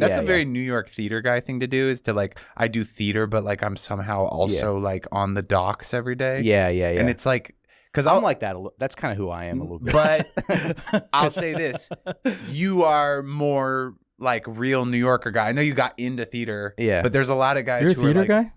That's a very New York theater guy thing to do, is to like, I do theater, but like I'm somehow also like on the docks every day. Yeah. And it's like, because I'm like that. That's kind of who I am a little bit. But I'll say this: you are more like real New Yorker guy. I know you got into theater, but there's a lot of guys. You're a theater guy?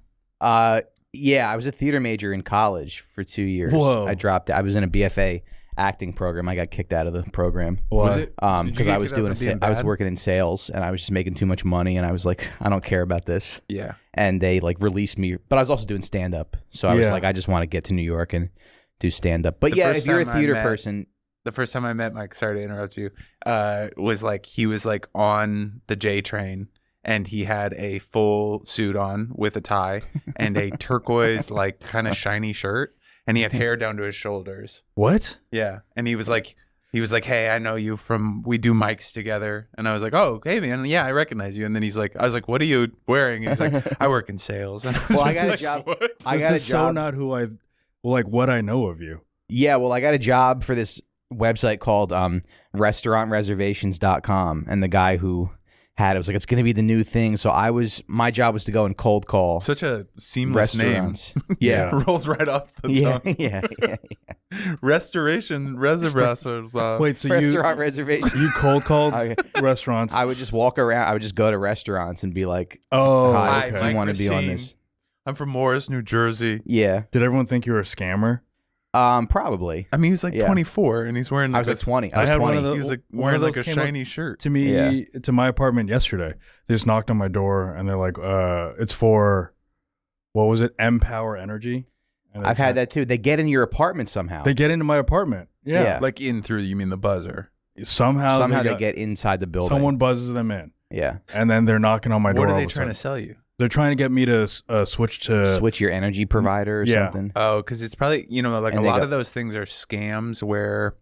Yeah, I was a theater major in college for 2 years. Whoa. I dropped it. I was in a BFA acting program. I got kicked out of the program. Was it? Because I was I was working in sales and I was just making too much money and I was like, I don't care about this. Yeah. And they like released me, but I was also doing stand up. So I was like, I just want to get to New York and do stand up. But if you're a theater person, the first time I met Mike, sorry to interrupt you, was like he was like on the J train. And he had a full suit on with a tie and a turquoise, like kind of shiny shirt. And he had hair down to his shoulders. What? Yeah. And he was like, hey, I know you we do mics together. And I was like, oh, hey, man. Yeah, I recognize you. And then I was like, what are you wearing? And he's like, I work in sales. And I got a job. I got a job. So not who what I know of you. Yeah. Well, I got a job for this website called restaurantreservations.com. And the guy who it was like, it's going to be the new thing. So my job was to go and cold call. Such a seamless name. Yeah. Rolls right off the tongue. Yeah. Restoration reservoirs. Wait, so restaurant reservation. You cold called restaurants? I would just walk around. I would just go to restaurants and be like, hi, do you want to be on this? I'm from Morris, New Jersey. Yeah. Did everyone think you were a scammer? Probably. I mean, he was like 24 and he's wearing like I was like 20. I was 20. He was like wearing like a shiny shirt. To me, to my apartment yesterday. They just knocked on my door and they're like, it's for, what was it? Empower Energy. I've had that too. They get in your apartment somehow. They get into my apartment. Yeah. Like in through, you mean the buzzer? Somehow they get inside the building. Someone buzzes them in. Yeah. And then they're knocking on my door. What are they trying to sell you? They're trying to get me to switch your energy provider or something. Oh, because it's probably, like a lot of those things are scams where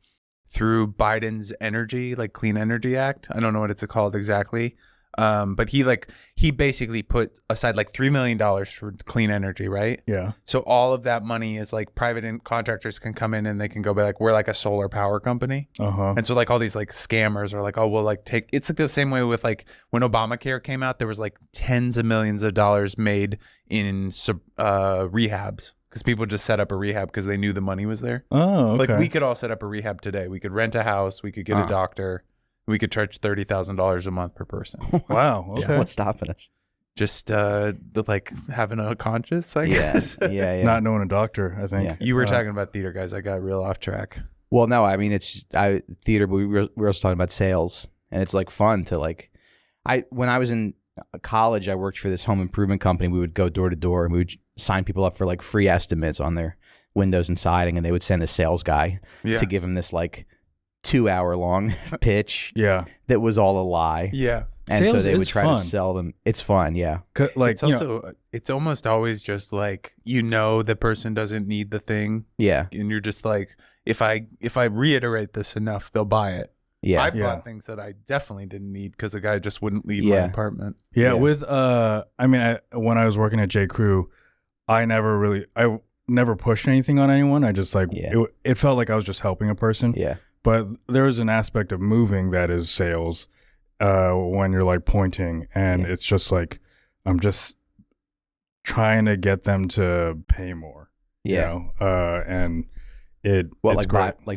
through Biden's energy, like Clean Energy Act, I don't know what it's called exactly. But he basically put aside like $3 million for clean energy, right? Yeah. So all of that money is like private contractors can come in and they can go be like, we're like a solar power company. And so like all these like scammers are like, oh, we'll like it's like the same way with like when Obamacare came out, there was like tens of millions of dollars made in rehabs because people just set up a rehab because they knew the money was there. Oh, okay. Like we could all set up a rehab today. We could rent a house. We could get a doctor. We could charge $30,000 a month per person. Wow. Okay. Yeah. What's stopping us? Just like having a conscience, I guess. Yeah. Not knowing a doctor, I think. Yeah. You were talking about theater, guys. I got real off track. Well, no, I mean it's theater, but we were also talking about sales, and it's like fun to like. When I was in college, I worked for this home improvement company. We would go door to door, and we would sign people up for like free estimates on their windows and siding, and they would send a sales guy to give them this like 2-hour long pitch that was all a lie. Yeah. And sales so they would try fun. to sell them. It's fun, yeah. Like it's also it's almost always just like the person doesn't need the thing. Yeah. And you're just like, if I reiterate this enough, they'll buy it. Yeah. I bought things that I definitely didn't need because the guy just wouldn't leave my apartment. Yeah, with when I was working at J. Crew, I never pushed anything on anyone. I just like it felt like I was just helping a person. Yeah. But there is an aspect of moving that is sales when you're like pointing, and it's just like I'm just trying to get them to pay more. Yeah. And it's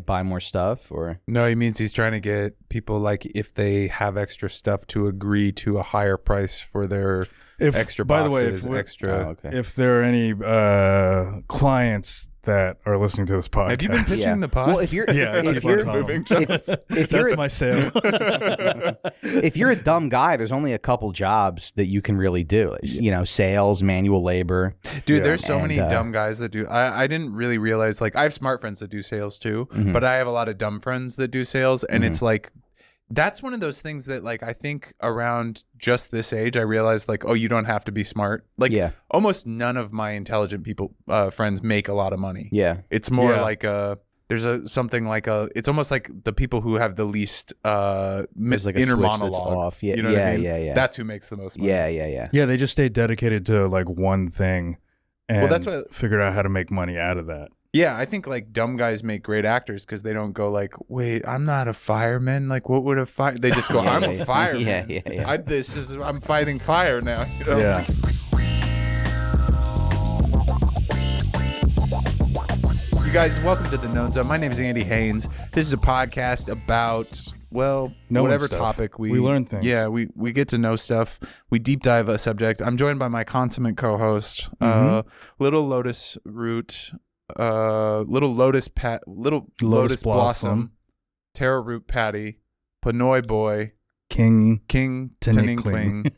buy more stuff or no, he means he's trying to get people like if they have extra stuff to agree to a higher price for their extra boxes, extra. If there are any clients that are listening to this podcast, have you been pitching the pod? Well, if you're moving, if that's my sale. If you're a dumb guy, there's only a couple jobs that you can really do. Sales, manual labor. Dude, there's so many dumb guys that do. I didn't really realize. Like, I have smart friends that do sales too, but I have a lot of dumb friends that do sales, and it's like. That's one of those things that, like, I think around just this age, I realized, like, oh, you don't have to be smart. Like, almost none of my intelligent people, friends, make a lot of money. Yeah, it's more like it's almost like the people who have the least like inner monologue. Off. Yeah, you know what I mean? Yeah. That's who makes the most money. Yeah, they just stay dedicated to like one thing, and that's what figured out how to make money out of that. Yeah, I think like dumb guys make great actors because they don't go like, "Wait, I'm not a fireman. Like, what would a fire?" They just go, "I'm a fireman. Yeah. I'm fighting fire now." You know? Yeah. You guys, welcome to the Known Zone. My name is Andy Haynes. This is a podcast about whatever topic we learn things. Yeah, we get to know stuff. We deep dive a subject. I'm joined by my consummate co-host, Little Lotus Root. Little Lotus Blossom, Taro Root Patty, Panoy Boy, King Taninkling,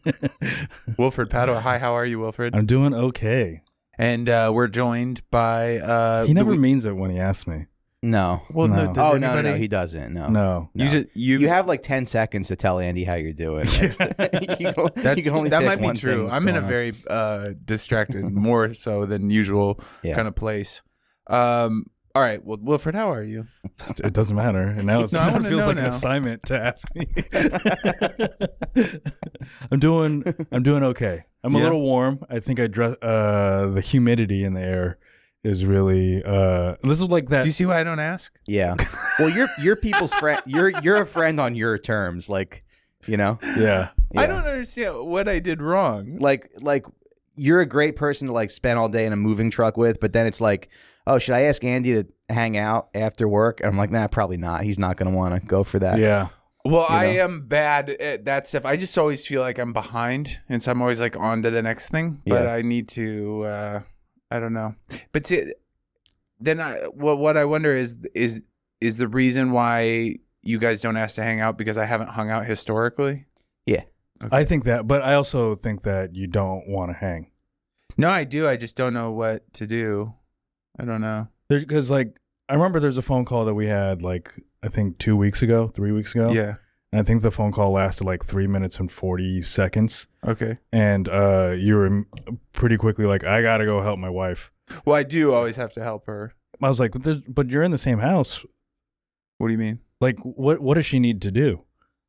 Wilfred Pato. Hi, how are you, Wilfred? I'm doing okay. And we're joined by he never means it when he asks me. No. Well, no. No, he doesn't. No. You have like 10 seconds to tell Andy how you're doing. That might be true. I'm in a very distracted, more so than usual kind of place. All right. Well, Wilfred, how are you? It doesn't matter. And now it feels like an assignment to ask me. I'm doing okay. I'm a little warm. I think the humidity in the air is really this is like that. Do you see why I don't ask? Yeah. Well, you're people's friend. You're a friend on your terms, like, you know. Yeah. I don't understand what I did wrong. Like you're a great person to like spend all day in a moving truck with, but then it's like, oh, should I ask Andy to hang out after work? And I'm like, nah, probably not. He's not going to want to go for that. Yeah. Well, I am bad at that stuff. I just always feel like I'm behind, and so I'm always like on to the next thing. But I need to. I don't know. But then what I wonder is the reason why you guys don't ask to hang out because I haven't hung out historically? Yeah. Okay. I think that, but I also think that you don't want to hang. No, I do. I just don't know what to do. I don't know. Because like I remember there's a phone call that we had like I think 3 weeks ago. Yeah. And I think the phone call lasted like 3 minutes and 40 seconds. Okay. And you were pretty quickly like, I got to go help my wife. Well, I do always have to help her. I was like, but you're in the same house. What do you mean? Like, what does she need to do?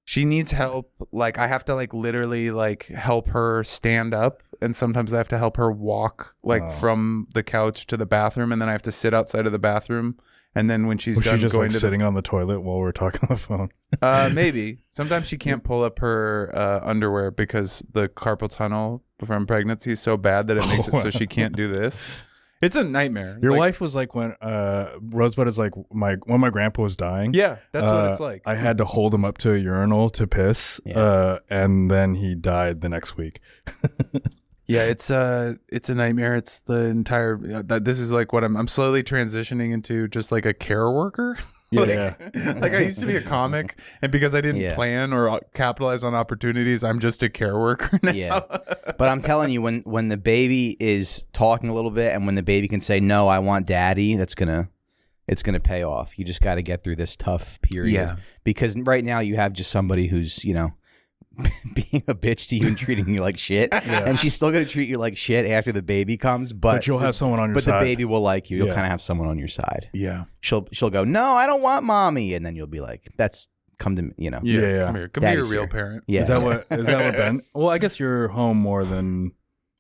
She needs help. Like, I have to like literally like help her stand up. And sometimes I have to help her walk like from the couch to the bathroom. And then I have to sit outside of the bathroom. And then when she's done just going like sitting on the toilet while we're talking on the phone. Maybe. Sometimes she can't pull up her underwear because the carpal tunnel from pregnancy is so bad that it makes it so she can't do this. It's a nightmare. Your wife was like when Rosebud is like when my grandpa was dying. Yeah, that's what it's like. I had to hold him up to a urinal to piss, and then he died the next week. Yeah, it's a nightmare. It's the entire. This is like what I'm slowly transitioning into, just like a care worker. Like I used to be a comic, and because I didn't plan or capitalize on opportunities, I'm just a care worker now. Yeah, but I'm telling you, when the baby is talking a little bit, and when the baby can say no, I want daddy, it's gonna pay off. You just got to get through this tough period. Yeah, because right now you have just somebody who's being a bitch to you and treating you like shit, and she's still gonna treat you like shit after the baby comes. But you'll have someone on your side. But the baby will like you. You'll kind of have someone on your side. Yeah, she'll go, no, I don't want mommy, and then you'll be like, that's come to Yeah. Come here, come here, real parent. Yeah, is that what Ben? Well, I guess you're home more than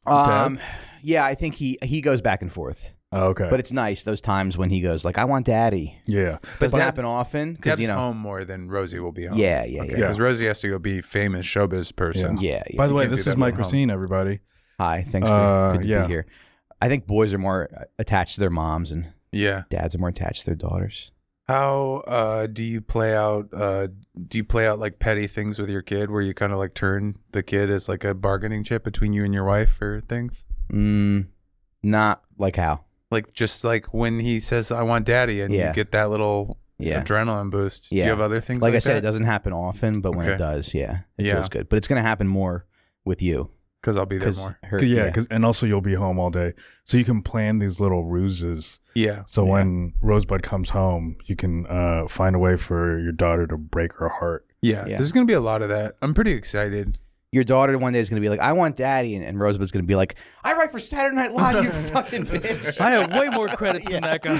Dad? Yeah, I think he goes back and forth. Oh, okay, but it's nice those times when he goes like, I want daddy. Yeah, doesn't happen often because Deb's home more than Rosie will be home. Yeah. Because Rosie has to go be famous showbiz person. Yeah. By the way, this is Mike Recine, everybody. Hi, thanks for good to be here. I think boys are more attached to their moms, and dads are more attached to their daughters. How do you play out? Do you play out like petty things with your kid, where you kind of like turn the kid as like a bargaining chip between you and your wife or things? Not like how. Like just like when he says I want daddy and you get that little adrenaline boost. Do you have other things like I said, that? it doesn't happen often, but when it does, it feels good. But it's going to happen more with you. Because I'll be there more. And also you'll be home all day. So you can plan these little ruses. Yeah. So when Rosebud comes home, you can find a way for your daughter to break her heart. Yeah. There's going to be a lot of that. I'm pretty excited. Your daughter one day is going to be like, I want daddy. And Rosebud's going to be like, I write for Saturday Night Live, you fucking bitch. I have way more credits than that guy.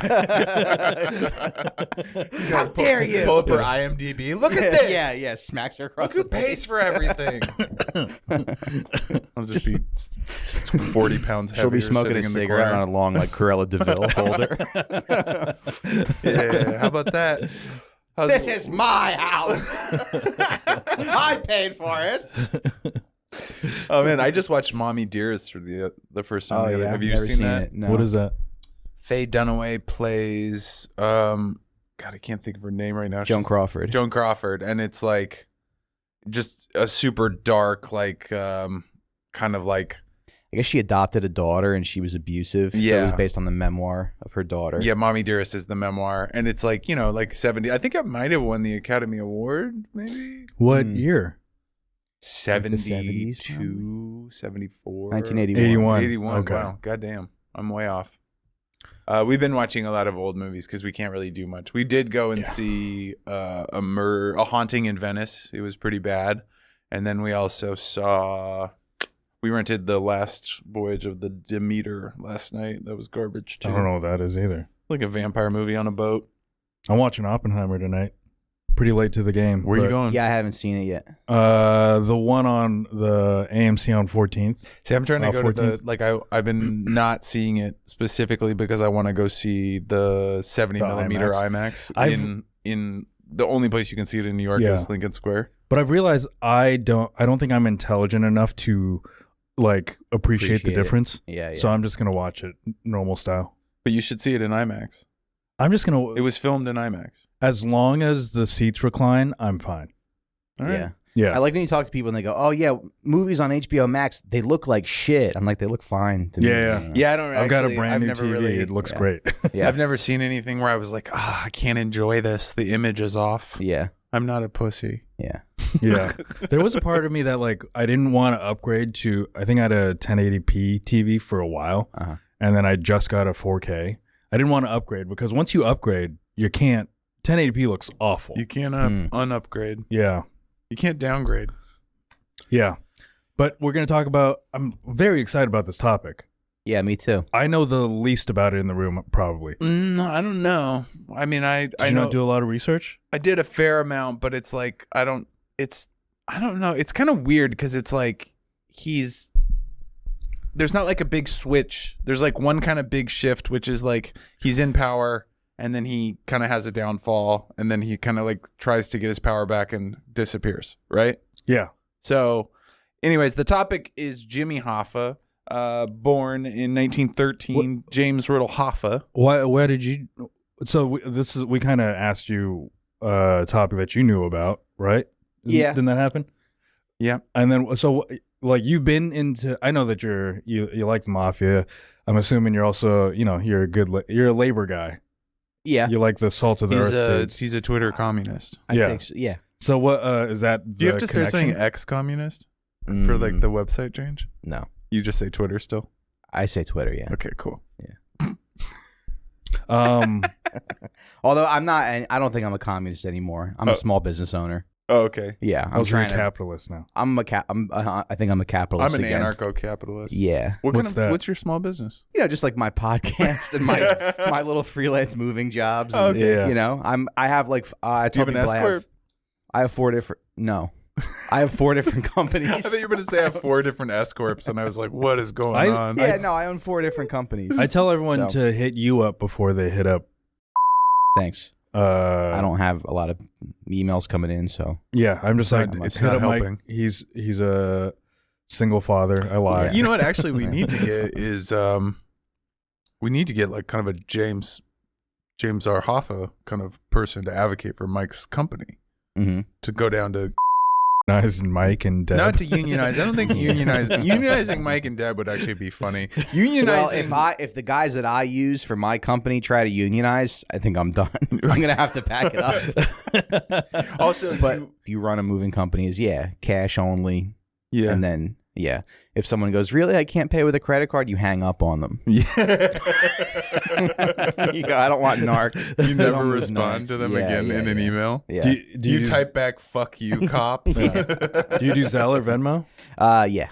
How dare you? Pull up her IMDb. Look at this. Yeah. Smacks her across Look the who pays face. for everything. I'll just be 40 pounds heavier. She'll be smoking a cigarette on a long, like, Cruella DeVille holder. Yeah, how about that? This is my house. I paid for it. Oh man, I just watched Mommy Dearest for the first time. Oh, yeah. Have you Never seen that? it. No. What is that? Faye Dunaway plays God, I can't think of her name right now. Joan Crawford. Joan Crawford, and it's like just a super dark, like kind of like. I guess she adopted a daughter and she was abusive. So it was based on the memoir of her daughter. Yeah, Mommy Dearest is the memoir, and it's like, you know, like 70. I think it might have won the Academy Award, maybe. What year? 72, 74. 1981. 81. Okay. Wow, goddamn, I'm way off. We've been watching a lot of old movies because we can't really do much. We did go and see a Haunting in Venice. It was pretty bad, and then we also saw. We rented The Last Voyage of the Demeter last night. That was garbage too. I don't know what that is either. Like a vampire movie on a boat. I'm watching Oppenheimer tonight. Pretty late to the game. Where are you going? Yeah, I haven't seen it yet. The one on the AMC on 14th. See, I'm trying to go 14th? to the, like, I've been not seeing it specifically because I want to go see the 70 millimeter IMAX in the only place you can see it in New York is Lincoln Square. But I've realized I don't think I'm intelligent enough to like appreciate the difference. Yeah. So I'm just gonna watch it normal style. But you should see it in IMAX. I'm just gonna. It was filmed in IMAX. As long as the seats recline, I'm fine. All right. Yeah. I like when you talk to people and they go, "Oh yeah, movies on HBO Max, they look like shit." I'm like, "They look fine to me." Yeah, I don't. I've got a brand I've new never TV. Really, it looks great. Yeah. I've never seen anything where I was like, I can't enjoy this. The image is off. Yeah. I'm not a pussy. Yeah. Yeah. There was a part of me that like I didn't want to upgrade to. I think I had a 1080p TV for a while, and then I just got a 4K. I didn't want to upgrade because once you upgrade, you can't. 1080p looks awful. You can't unupgrade. Yeah. You can't downgrade. Yeah. But we're going to talk about. I'm very excited about this topic. Yeah, me too. I know the least about it in the room, probably. I don't know. I mean, Did you not do a lot of research? I did a fair amount, but it's like I don't know. It's kind of weird because it's like there's not like a big switch. There's like one kind of big shift, which is like he's in power and then he kind of has a downfall and then he kind of like tries to get his power back and disappears, right? Yeah. So anyways, the topic is Jimmy Hoffa. Born in 1913, James Riddle Hoffa. Where did you? So we kind of asked you a topic that you knew about, right? Yeah. Didn't that happen? Yeah. And then so like you've been into. I know that you like the mafia. I'm assuming you're also you're a labor guy. Yeah. You like the salt of the earth dudes. He's a Twitter communist. I think so. Yeah. So what is that? Do you have to start saying ex-communist for like the website change? No. You just say Twitter still? I say Twitter, yeah. Okay, cool. Yeah. Although I'm not, I don't think I'm a communist anymore. I'm a small business owner. Oh, okay. Yeah, I'm trying to capitalist now. I think I'm a capitalist. I'm an again. anarcho-capitalist. Yeah. What's your small business? Just like my podcast and my little freelance moving jobs. And, okay. Yeah. I have like I Do you have an S-corp? I have 4 different. No. I have 4 different companies. I thought you were going to say I have 4 different S-corps, and I was like, what is going on? I own 4 different companies. I tell everyone to hit you up before they hit up. Thanks. I don't have a lot of emails coming in, so. Yeah, I'm just like, it's hit not up helping. Mike. He's a single father. I lied. You know what? Actually, we need to get is we need to get like kind of a James R. Hoffa kind of person to advocate for Mike's company to go down to. Mike and Deb. Not to unionize. I don't think unionizing Mike and Deb would actually be funny. Unionizing. Well, if the guys that I use for my company try to unionize, I think I'm done. I'm gonna have to pack it up. Also, but if you run a moving company, is cash only. Yeah, and then Yeah. If someone goes, really, I can't pay with a credit card, you hang up on them. Yeah. You go, I don't want narcs. You never respond to them again in an email. Yeah. Do you type back, "Fuck you, cop"? Do you do Zelle or Venmo? Yeah.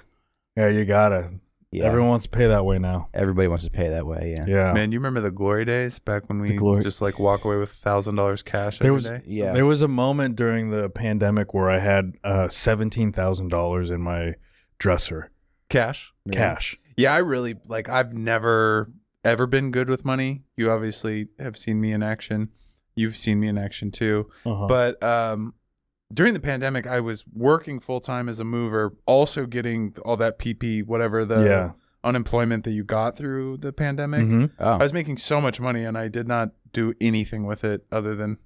Yeah, you gotta. Yeah. Everyone wants to pay that way now. Everybody wants to pay that way. Yeah. Yeah. Man, you remember the glory days back when we just like walk away with $1,000 cash every day? Yeah. There was a moment during the pandemic where I had $17,000 in my dresser. Cash. Yeah, I really like. I've never ever been good with money. You obviously have seen me in action. You've seen me in action too. But during the pandemic, I was working full time as a mover, also getting all that PP, whatever the unemployment that you got through the pandemic. I was making so much money, and I did not do anything with it other than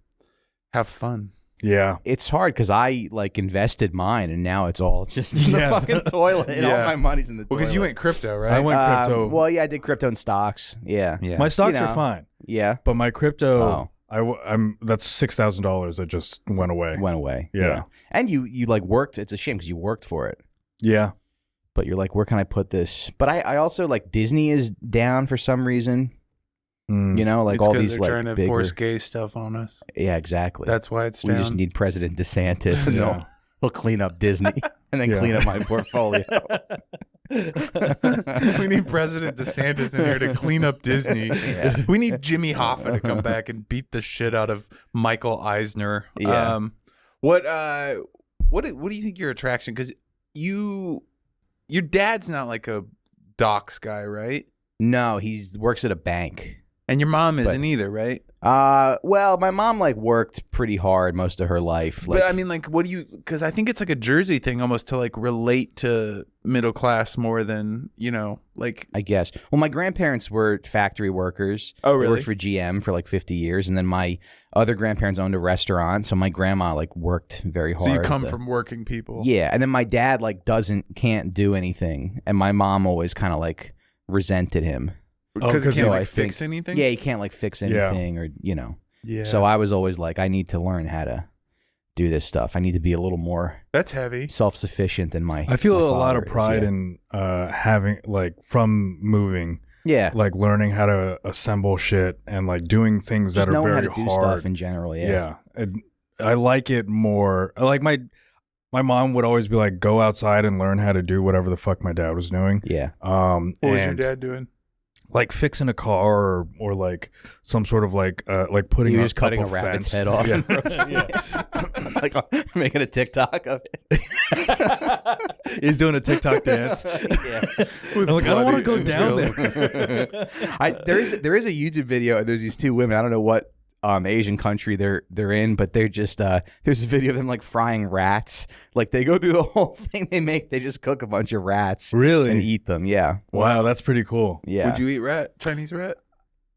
have fun. Yeah. It's hard because I like invested mine, and now it's all just in the fucking toilet. And all my money's in the toilet. Because you went crypto, right? I went crypto. Well, yeah, I did crypto and stocks. Yeah. My stocks are fine. Yeah. But my crypto, I'm that's $6,000 that just went away. Yeah. And you like worked. It's a shame because you worked for it. Yeah. But you're like, where can I put this? But I also like Disney is down for some reason. You know, like it's all these they're like trying to bigger... force gay stuff on us. Yeah, exactly. That's why it's down. We just need President DeSantis, and he'll clean up Disney and then clean up my portfolio. We need President DeSantis in here to clean up Disney. Yeah. We need Jimmy Hoffa to come back and beat the shit out of Michael Eisner. Yeah. What do you think your attraction? Because your dad's not like a docs guy, right? No, he works at a bank. And your mom isn't either, right? Well, my mom like worked pretty hard most of her life. Like, but I mean, like, what do you? Because I think it's like a Jersey thing, almost to like relate to middle class more than like. I guess. Well, my grandparents were factory workers. Oh, really? They worked for GM for like 50 years, and then my other grandparents owned a restaurant. So my grandma like worked very hard. So you come from working people. Yeah, and then my dad like can't do anything, and my mom always kind of like resented him. Because he can't fix anything? Yeah, he can't like fix anything or, Yeah. So I was always like, I need to learn how to do this stuff. I need to be a little more That's heavy. Self-sufficient than my I feel my a lot father of pride in having like from moving. Yeah. Like learning how to assemble shit and like doing things Just that are very how to do hard. stuff in general, yeah. I like it more. Like my mom would always be like, go outside and learn how to do whatever the fuck my dad was doing. Yeah. What was your dad doing? Like fixing a car or like some sort of like putting just cutting a rabbit's head off and roasting it. Like making a TikTok of it. He's doing a TikTok dance. Yeah. I'm like, I don't want to go down there. There is a YouTube video, and there's these two women. I don't know what Asian country they're in, but they're just there's a video of them like frying rats. Like they go through the whole thing they just cook a bunch of rats really and eat them. Yeah. Wow, that's pretty cool. Yeah. Would you eat Chinese rat?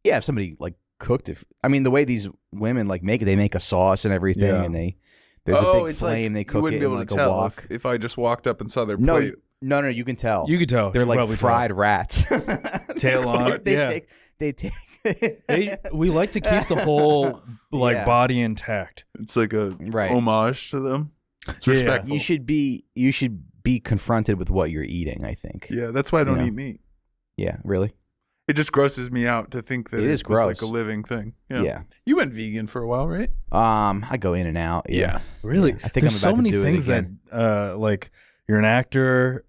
Yeah, if somebody like cooked it. I mean, the way these women like make it, they make a sauce and everything, and there's a big flame. They cook it in like a wok. If I just walked up and saw their plate. No, you can tell. You can tell. They're like fried rats. Tail on. They take we like to keep the whole body intact. It's like a homage to them. It's respectful. You should be confronted with what you're eating, I think. Yeah, that's why I don't eat meat. Yeah, really? It just grosses me out to think that it is gross. Like a living thing. Yeah. You went vegan for a while, right? I go in and out. Yeah. Really? I think there's I'm about so many to do things it again. that like you're an actor,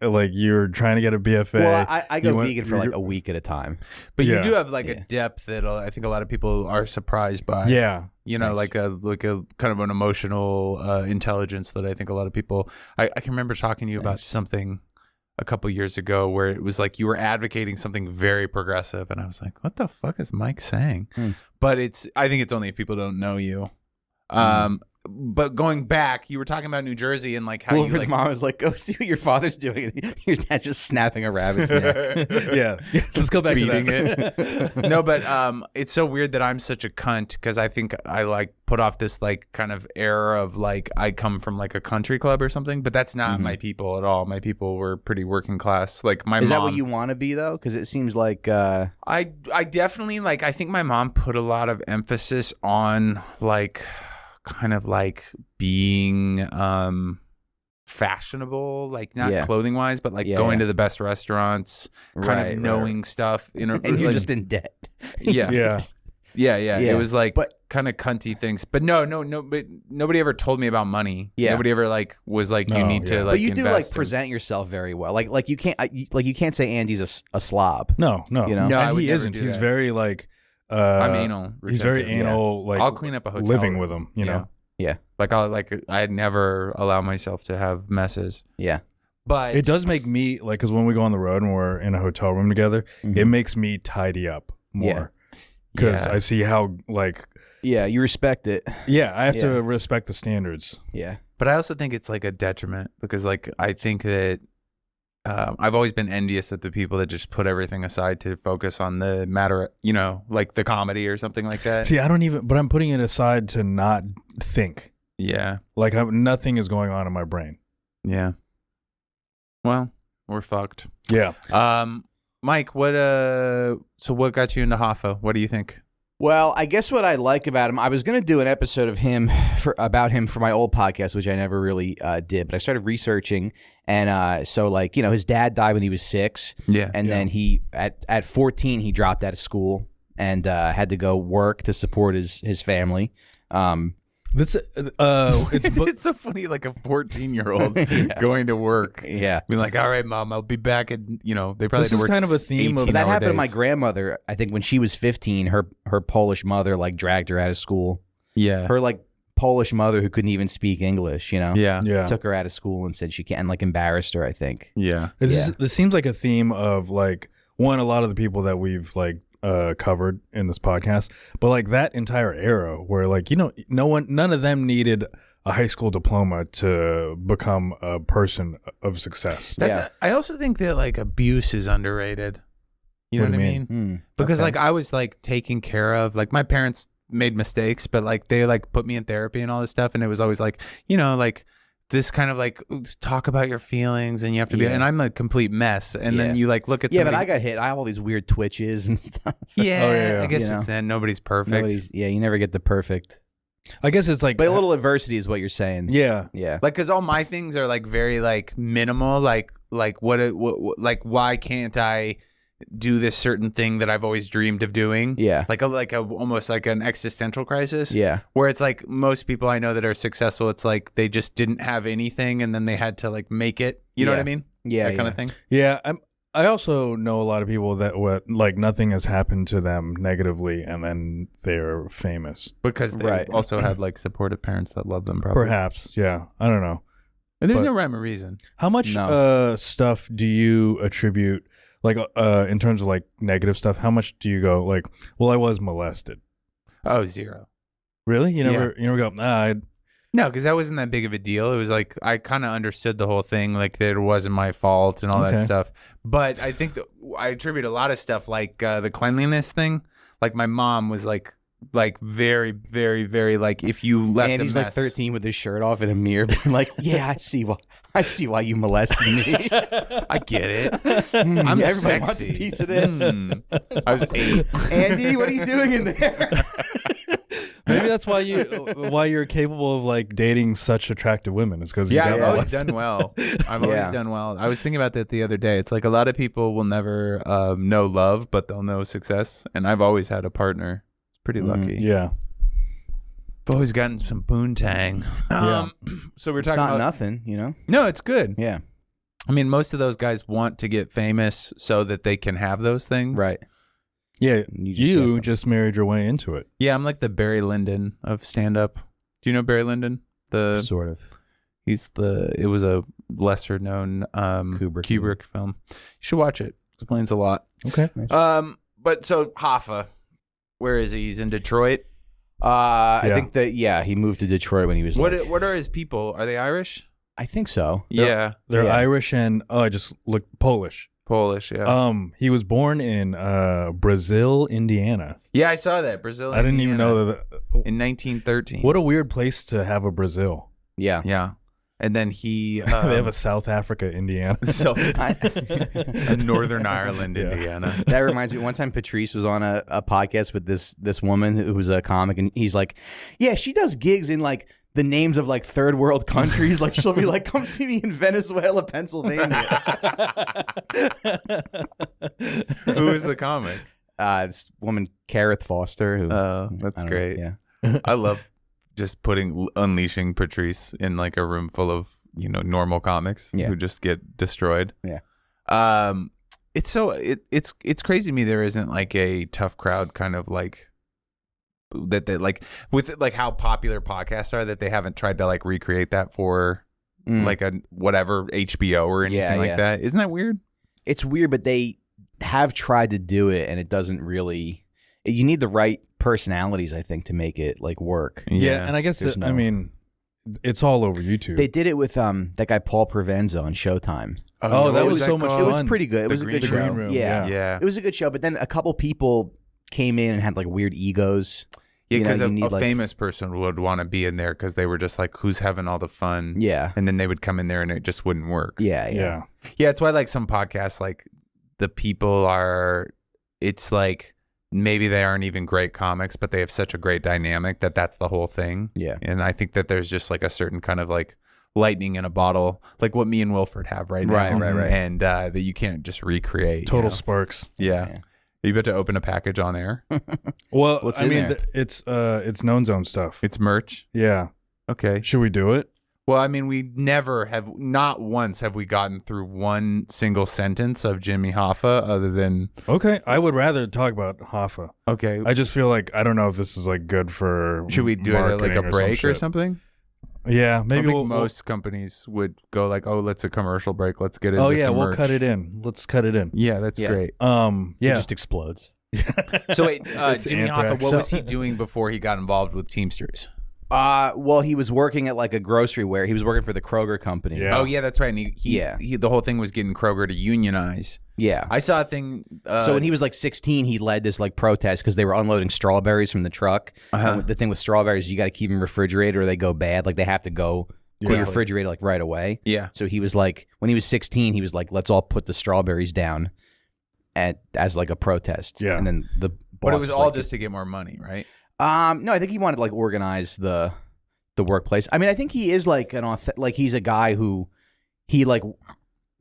like you're trying to get a BFA. Well, I go vegan for like a week at a time. But you do have like a depth that I think a lot of people are surprised by. Yeah. Like a kind of an emotional intelligence that I think a lot of people. I can remember talking to you about something a couple years ago where it was like you were advocating something very progressive, and I was like, what the fuck is Mike saying? But I think it's only if people don't know you. But going back, you were talking about New Jersey and like how Wilfred's mom was like, "Go see what your father's doing." And your dad's just snapping a rabbit's neck. Yeah, let's go back to it. No, but it's so weird that I'm such a cunt because I think I like put off this like kind of air of like I come from like a country club or something, but that's not my people at all. My people were pretty working class. Like my mom. Is that what you want to be though? Because it seems like I definitely like. I think my mom put a lot of emphasis on like. Kind of like being fashionable, like not Yeah. clothing wise, but like Yeah, going yeah. to the best restaurants, kind Right, of knowing stuff. and you're like, just in debt. yeah. Yeah. Yeah. Yeah. It was like But- kind of cunty things. But no, but nobody ever told me about money. Yeah. Nobody ever like was like, you No, need to yeah. like But you do like invest in- present yourself very well. Like you can't say Andy's a slob. No. You know? No, I and would he never isn't. do He's that. very like. I'm anal. He's very retentive. anal. Like I'll clean up a hotel living room. with him. You know. Yeah. Like I'd never allow myself to have messes. Yeah. But It does make me like because when we go on the road and we're in a hotel room together, it makes me tidy up more because Yeah. I see how like Yeah, you respect it. I have Yeah. to respect the standards. Yeah. But I also think it's like a detriment because like I think that I've always been envious at the people that just put everything aside to focus on the matter, you know, like the comedy or something like that. See, I don't even, but I'm putting it aside to not think. Yeah. Like nothing is going on in my brain. Yeah. Well, we're fucked. Yeah. Mike, what what got you into Hoffa? What do you think? Well, I guess what I like about him, I was going to do an episode of him about him for my old podcast, which I never really did. But I started researching, and so like his dad died when he was 6, Yeah. and then he at 14 he dropped out of school and had to go work to support his family. It's It's so funny, like a 14-year-old going to work. Yeah. Being like, all right, Mom, I'll be back. And, they probably This had to is work kind of a theme of- 18 That hour happened to days. my grandmother. I think when she was 15, her Polish mother like dragged her out of school. Yeah. Her like Polish mother who couldn't even speak English, Yeah. yeah. took her out of school and said she can't, and like embarrassed her, I think. Yeah. This seems like a theme of like a lot of the people that we've like covered in this podcast, but like that entire era where like none of them needed a high school diploma to become a person of success. I also think that like abuse is underrated. You know What what do I you mean? Because Okay. like I was like taken care of. Like my parents made mistakes, but like they like put me in therapy and all this stuff, and it was always like like this kind of like talk about your feelings, and you have to be. Yeah. And I'm a complete mess. And then Yeah. you like look at Yeah, but somebody, I got hit. I have all these weird twitches and stuff. I guess You it's know. nobody's perfect. You never get the perfect. I guess it's like But a little adversity is what you're saying. yeah. Yeah. Like, cause all my things are like very like minimal. Like what like why can't I do this certain thing that I've always dreamed of doing? Yeah. Like a almost like an existential crisis. Yeah. Where it's like most people I know that are successful, it's like they just didn't have anything and then they had to like make it. You know what I mean? Yeah. That kind of thing. Yeah, I also know a lot of people that like nothing has happened to them negatively, and then they're famous. Because they Right. also had like supportive parents that love them probably. Perhaps, yeah. I don't know. And there's but- no rhyme or reason. How much No. stuff do you attribute, like in terms of like negative stuff? How much do you go like, well, I was molested? Oh, 0. Really? You never go, No, because that wasn't that big of a deal. It was like I kind of understood the whole thing, like that it wasn't my fault and all that Okay. stuff. But I think that I attribute a lot of stuff like the cleanliness thing. Like my mom was like very, very, very like if you left And he's a like mess. 13 with his shirt off in a mirror, being like, "Yeah, I see why you molested me. I get it. I'm Everybody sexy. wants a piece of this." I was 8. Andy, what are you doing in there? maybe that's why you're capable of like dating such attractive women. Is because Yeah, you I've got always molested. done well. I've Yeah. always done well. I was thinking about that the other day. It's like a lot of people will never know love, but they'll know success. And I've always had a partner. It's pretty lucky. Yeah. I've always gotten some boontang. So we're It's talking not about nothing, you know. No, it's good. Yeah. I mean, most of those guys want to get famous so that they can have those things. Right. Yeah. You just You get them. just married your way into it. Yeah, I'm like the Barry Lyndon of stand-up. Do you know Barry Lyndon? Sort of. It was a lesser known Kubrick film. You should watch it. Explains a lot. Okay. But so Hoffa, where is he? He's in Detroit. I think that he moved to Detroit when he was. What are his people? Are they Irish? I think so. Yeah, They're Yeah. Irish and I just looked Polish. Polish. Yeah. He was born in Brazil, Indiana. Yeah, I saw that. Brazil. I didn't even know that. In 1913. What a weird place to have a Brazil. Yeah. Yeah. And then he they have a South Africa, Indiana. so a Northern Ireland, Indiana. That reminds me. One time, Patrice was on a podcast with this woman who was a comic, and he's like, "Yeah, she does gigs in like the names of like third world countries. Like she'll be like, "Come see me in Venezuela, Pennsylvania." Who is the comic? This woman, Kareth Foster. Who, That's great. Yeah. I love just unleashing Patrice in like a room full of normal comics who just get destroyed. Yeah. It's crazy to me there isn't like a tough crowd kind of like that like with like how popular podcasts are that they haven't tried to like recreate that for like a whatever HBO or anything like that. Isn't that weird? It's weird, but they have tried to do it, and it doesn't really. You need the right personalities, I think, to make it like work. Yeah, and I guess I mean, it's all over YouTube. They did it with that guy Paul Provenza on Showtime. Oh, that was so much fun. It was pretty good. It was a good show. Room. Yeah, it was a good show. But then a couple people came in and had like weird egos. Yeah, because a famous person would want to be in there because they were just like, who's having all the fun? Yeah. And then they would come in there and it just wouldn't work. Yeah. Yeah, it's why like some podcasts, like the people it's like maybe they aren't even great comics, but they have such a great dynamic that's the whole thing. Yeah. And I think that there's just like a certain kind of like lightning in a bottle, like what me and Wilfred have right now. Right. And that you can't just recreate. Total sparks. Yeah. Are you about to open a package on air? Well, What's I in mean, there? it's Known Zone stuff. It's merch. Yeah. Okay. Should we do it? Well, I mean, not once have we gotten through one single sentence of Jimmy Hoffa other than. Okay. I would rather talk about Hoffa. Okay. I just feel like, I don't know if this is like good for. Should we do it at like a break or something? Yeah, maybe I think most companies would go like, "Oh, let's a commercial break. Let's get into Oh yeah, some we'll merch." cut it in. Let's cut it in. Yeah, that's great. It Yeah. just explodes. So wait, Jimmy Hoffa, anthrax. what was he doing before he got involved with Teamsters? Well, he was working at like a grocery where he was working for the Kroger company. Yeah. Oh yeah, that's right. And he the whole thing was getting Kroger to unionize. Yeah. I saw a thing. So when he was like 16, he led this like protest because they were unloading strawberries from the truck. And the thing with strawberries, you got to keep them refrigerated or they go bad. Like they have to go put your refrigerator like right away. Yeah. So he was like, when he was 16, he was like, let's all put the strawberries down as like a protest. Yeah. And then the But it boss was was all like, just to get more money, right? no, I think he wanted to like organize the workplace. I mean, I think he is like like he's a guy who he like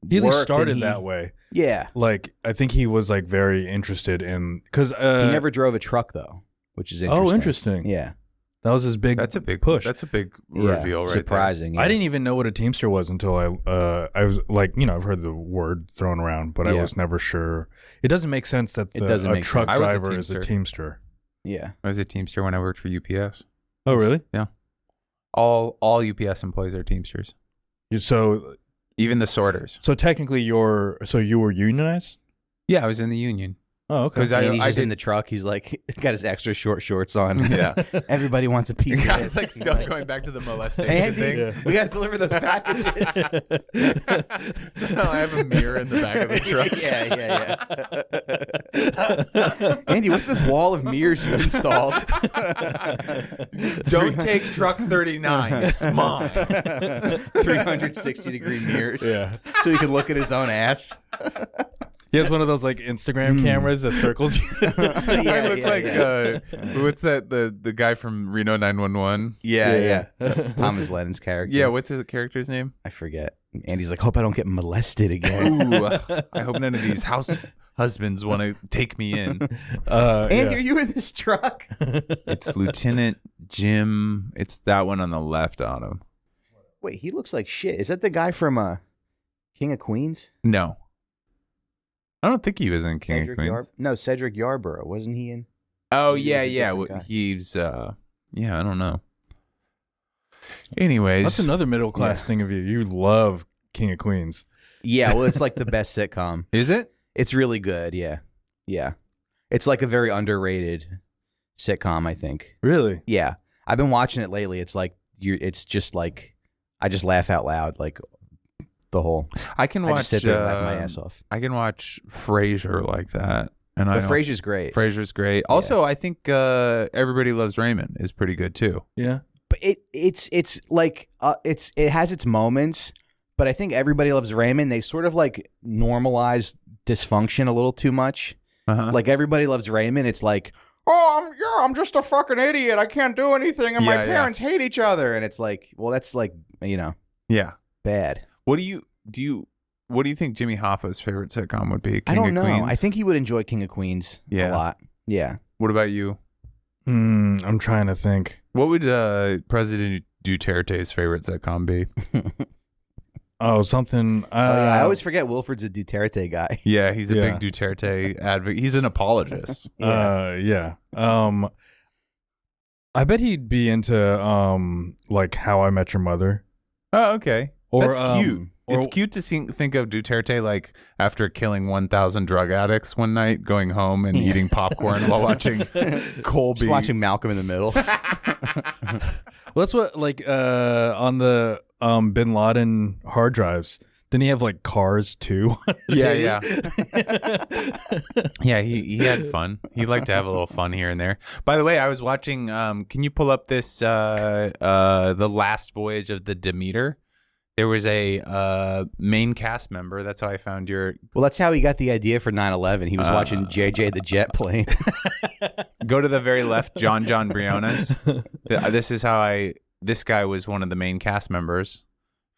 He at least worked started and that way. Yeah. Like, I think he was like very interested in, because He never drove a truck though, which is interesting. Oh, interesting. Yeah. That was his big. That's a big push. That's a big reveal, right? Surprising. I didn't even know what a Teamster was until I was like, I've heard the word thrown around, but I was never sure. It doesn't make sense that a truck driver is a Teamster. Yeah. I was a Teamster when I worked for UPS. Oh, really? Yeah. All UPS employees are Teamsters. So Even the sorters. So technically, you were unionized? Yeah, I was in the union. Oh, okay. Because he's just in the truck. He's like got his extra short shorts on. Yeah. Everybody wants a piece of I it. was like still going back to the molestation Andy, thing. we got to deliver those packages. So now I have a mirror in the back of the truck. Yeah. Andy, what's this wall of mirrors you installed? Don't take truck 39. It's mine. 360-degree mirrors. Yeah. So he can look at his own ass. He has one of those like Instagram cameras that circles you. I look like what's that? The guy from Reno 911. Yeah. Thomas Lennon's character. Yeah, what's his character's name? I forget. Andy's like, hope I don't get molested again. Ooh, I hope none of these house husbands want to take me in. Andy, are you in this truck? It's Lieutenant Jim. It's that one on the left on him. Wait, he looks like shit. Is that the guy from King of Queens? No. I don't think he was in King Cedric of Queens. No, Cedric Yarborough. Wasn't he in? Oh, He yeah, was a yeah. different guy. He's, I don't know. Anyways. That's another middle class thing of you. You love King of Queens. Yeah, well, it's like the best sitcom. Is it? It's really good, yeah. Yeah. It's like a very underrated sitcom, I think. Really? Yeah. I've been watching it lately. It's like, it's just like, I just laugh out loud, like the whole. I can watch. I just sit there and laugh my ass off. I can watch Frasier like that, and But Frasier's great. Frasier's great. Also, I think Everybody Loves Raymond is pretty good too. Yeah. But it's like it has its moments, but I think Everybody Loves Raymond. They sort of like normalize dysfunction a little too much. Uh-huh. Like Everybody Loves Raymond. It's like I'm just a fucking idiot. I can't do anything, and my parents hate each other. And it's like, well, that's like, bad. What do you think Jimmy Hoffa's favorite sitcom would be? I don't know. Queens? I think he would enjoy King of Queens a lot. Yeah. What about you? I'm trying to think. What would President Duterte's favorite sitcom be? Oh, something. I always forget Wilfred's a Duterte guy. Yeah, he's a big Duterte advocate. He's an apologist. Yeah. I bet he'd be into like How I Met Your Mother. Oh, okay. That's cute. Or, it's cute to think of Duterte like after killing 1,000 drug addicts one night, going home and eating popcorn while watching Colby. Just watching Malcolm in the Middle. Well, that's what on the Bin Laden hard drives. Didn't he have like cars too? Yeah. Yeah, he had fun. He liked to have a little fun here and there. By the way, I was watching. Can you pull up this the last voyage of the Demeter? There was a main cast member. That's how I found your. Well, that's how he got the idea for 9/11. He was watching JJ the Jet plane. Go to the very left, John Briones. This is how This guy was one of the main cast members,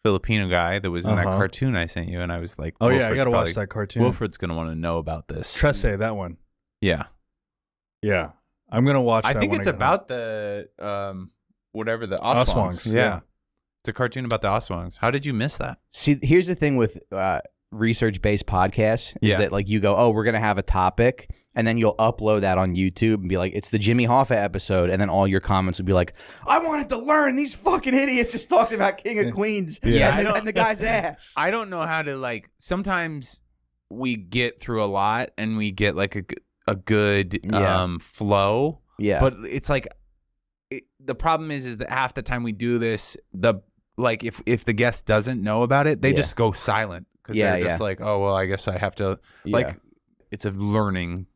Filipino guy that was in that cartoon I sent you, and I was like, "Oh yeah, I gotta watch that cartoon." Wilfred's gonna want to know about this. Tresse, that one. Yeah, I'm gonna watch. I think it's about the whatever the Oswangs. Yeah. It's a cartoon about the Oswangs. How did you miss that? See, here's the thing with research-based podcasts is that like you go, oh, we're going to have a topic, and then you'll upload that on YouTube and be like, it's the Jimmy Hoffa episode, and then all your comments would be like, I wanted to learn. These fucking idiots just talked about King of Queens and the guy's ass. I don't know how to like, sometimes we get through a lot and we get like a good flow. Yeah. But it's like, the problem is that half the time we do this, like if the guest doesn't know about it, they just go silent because they're just like, oh well, I guess I have to like. It's a learning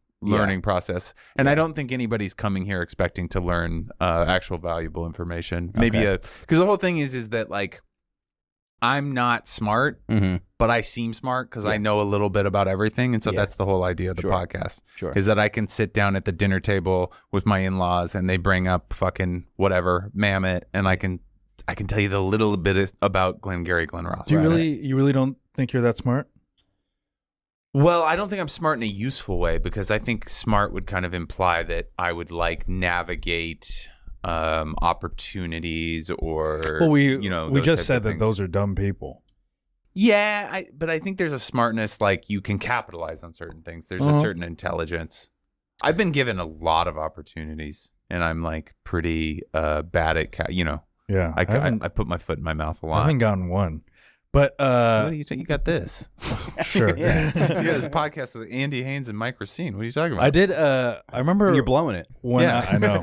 process, and I don't think anybody's coming here expecting to learn actual valuable information. Maybe because the whole thing is that like I'm not smart, but I seem smart because I know a little bit about everything, and so that's the whole idea of the podcast. Is that I can sit down at the dinner table with my in-laws and they bring up fucking whatever Mammoth, and I can tell you the little bit about Glengarry Glen Ross. You really don't think you're that smart? Well, I don't think I'm smart in a useful way, because I think smart would kind of imply that I would like navigate opportunities or we just said that those are dumb people. Yeah, but I think there's a smartness, like you can capitalize on certain things. There's a certain intelligence. I've been given a lot of opportunities, and I'm like pretty bad at Yeah, I put my foot in my mouth a lot. I haven't gotten one. But what do you think? You got this. Sure. Yeah, this podcast with Andy Haynes and Mike Recine. What are you talking about? I did. I remember you're blowing it. I know.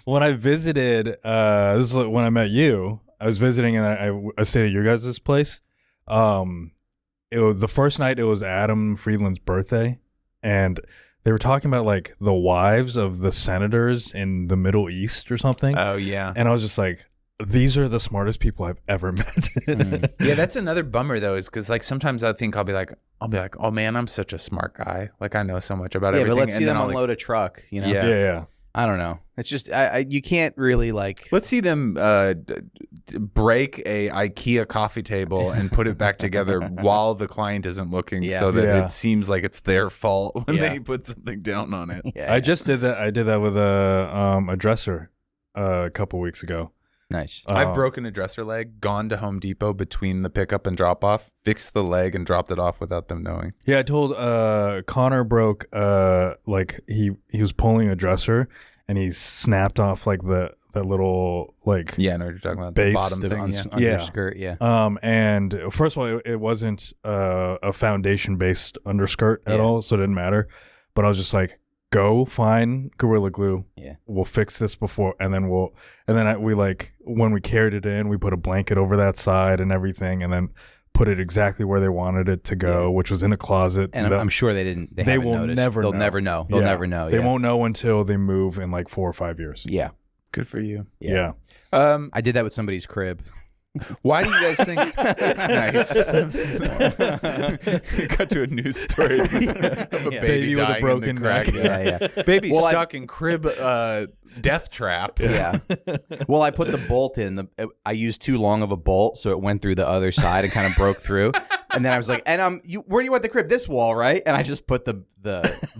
When I visited, this is when I met you. I was visiting, and I stayed at your guys' place. It was the first night. It was Adam Friedland's birthday, and they were talking about like the wives of the senators in the Middle East or something. Oh yeah. And I was just like, these are the smartest people I've ever met. Yeah, that's another bummer though, is because like sometimes I think I'll be like, oh man, I'm such a smart guy. Like I know so much about everything. Yeah, but let's see them unload a truck. You know? Yeah. I don't know. It's just you can't really like. Let's see them break a IKEA coffee table and put it back together while the client isn't looking, so that it seems like it's their fault when they put something down on it. Yeah. I just did that. I did that with a dresser a couple weeks ago. Nice. I've broken a dresser leg, gone to Home Depot between the pickup and drop off, fixed the leg and dropped it off without them knowing. Yeah, I told Connor broke like he was pulling a dresser and he snapped off like that little like I know what you're talking about, base, the bottom thing, underskirt, and first of all, it wasn't a foundation based underskirt at all, so it didn't matter. But I was just like, go find Gorilla Glue. Yeah, we'll fix this before, and then we like when we carried it in, we put a blanket over that side and everything, and then put it exactly where they wanted it to go, which was in a closet. And I'm sure they didn't. They will never. They'll never know. They'll never know. They won't know until they move in like 4 or 5 years. Yeah, good for you. Yeah. I did that with somebody's crib. Why do you guys think? Nice. Got to a news story of a baby with a dying broken in the crack. neck. Yeah. Baby stuck in crib death trap. Yeah. Well, I put the bolt in. I used too long of a bolt, so it went through the other side and kind of broke through. And then I was like, "And where do you want the crib? This wall, right?" And I just put the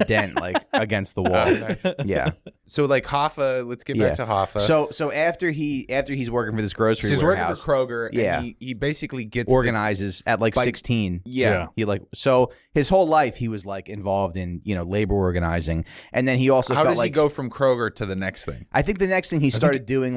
dent like against the wall. Nice. Yeah. So like Hoffa, let's get back to Hoffa. So after he's working for this grocery he's working warehouse, for Kroger. Yeah. And he basically gets organizes at like 16. Yeah. He so his whole life he was like involved in labor organizing, and then he also How felt does he go from Kroger to the next thing? I think the next thing he started doing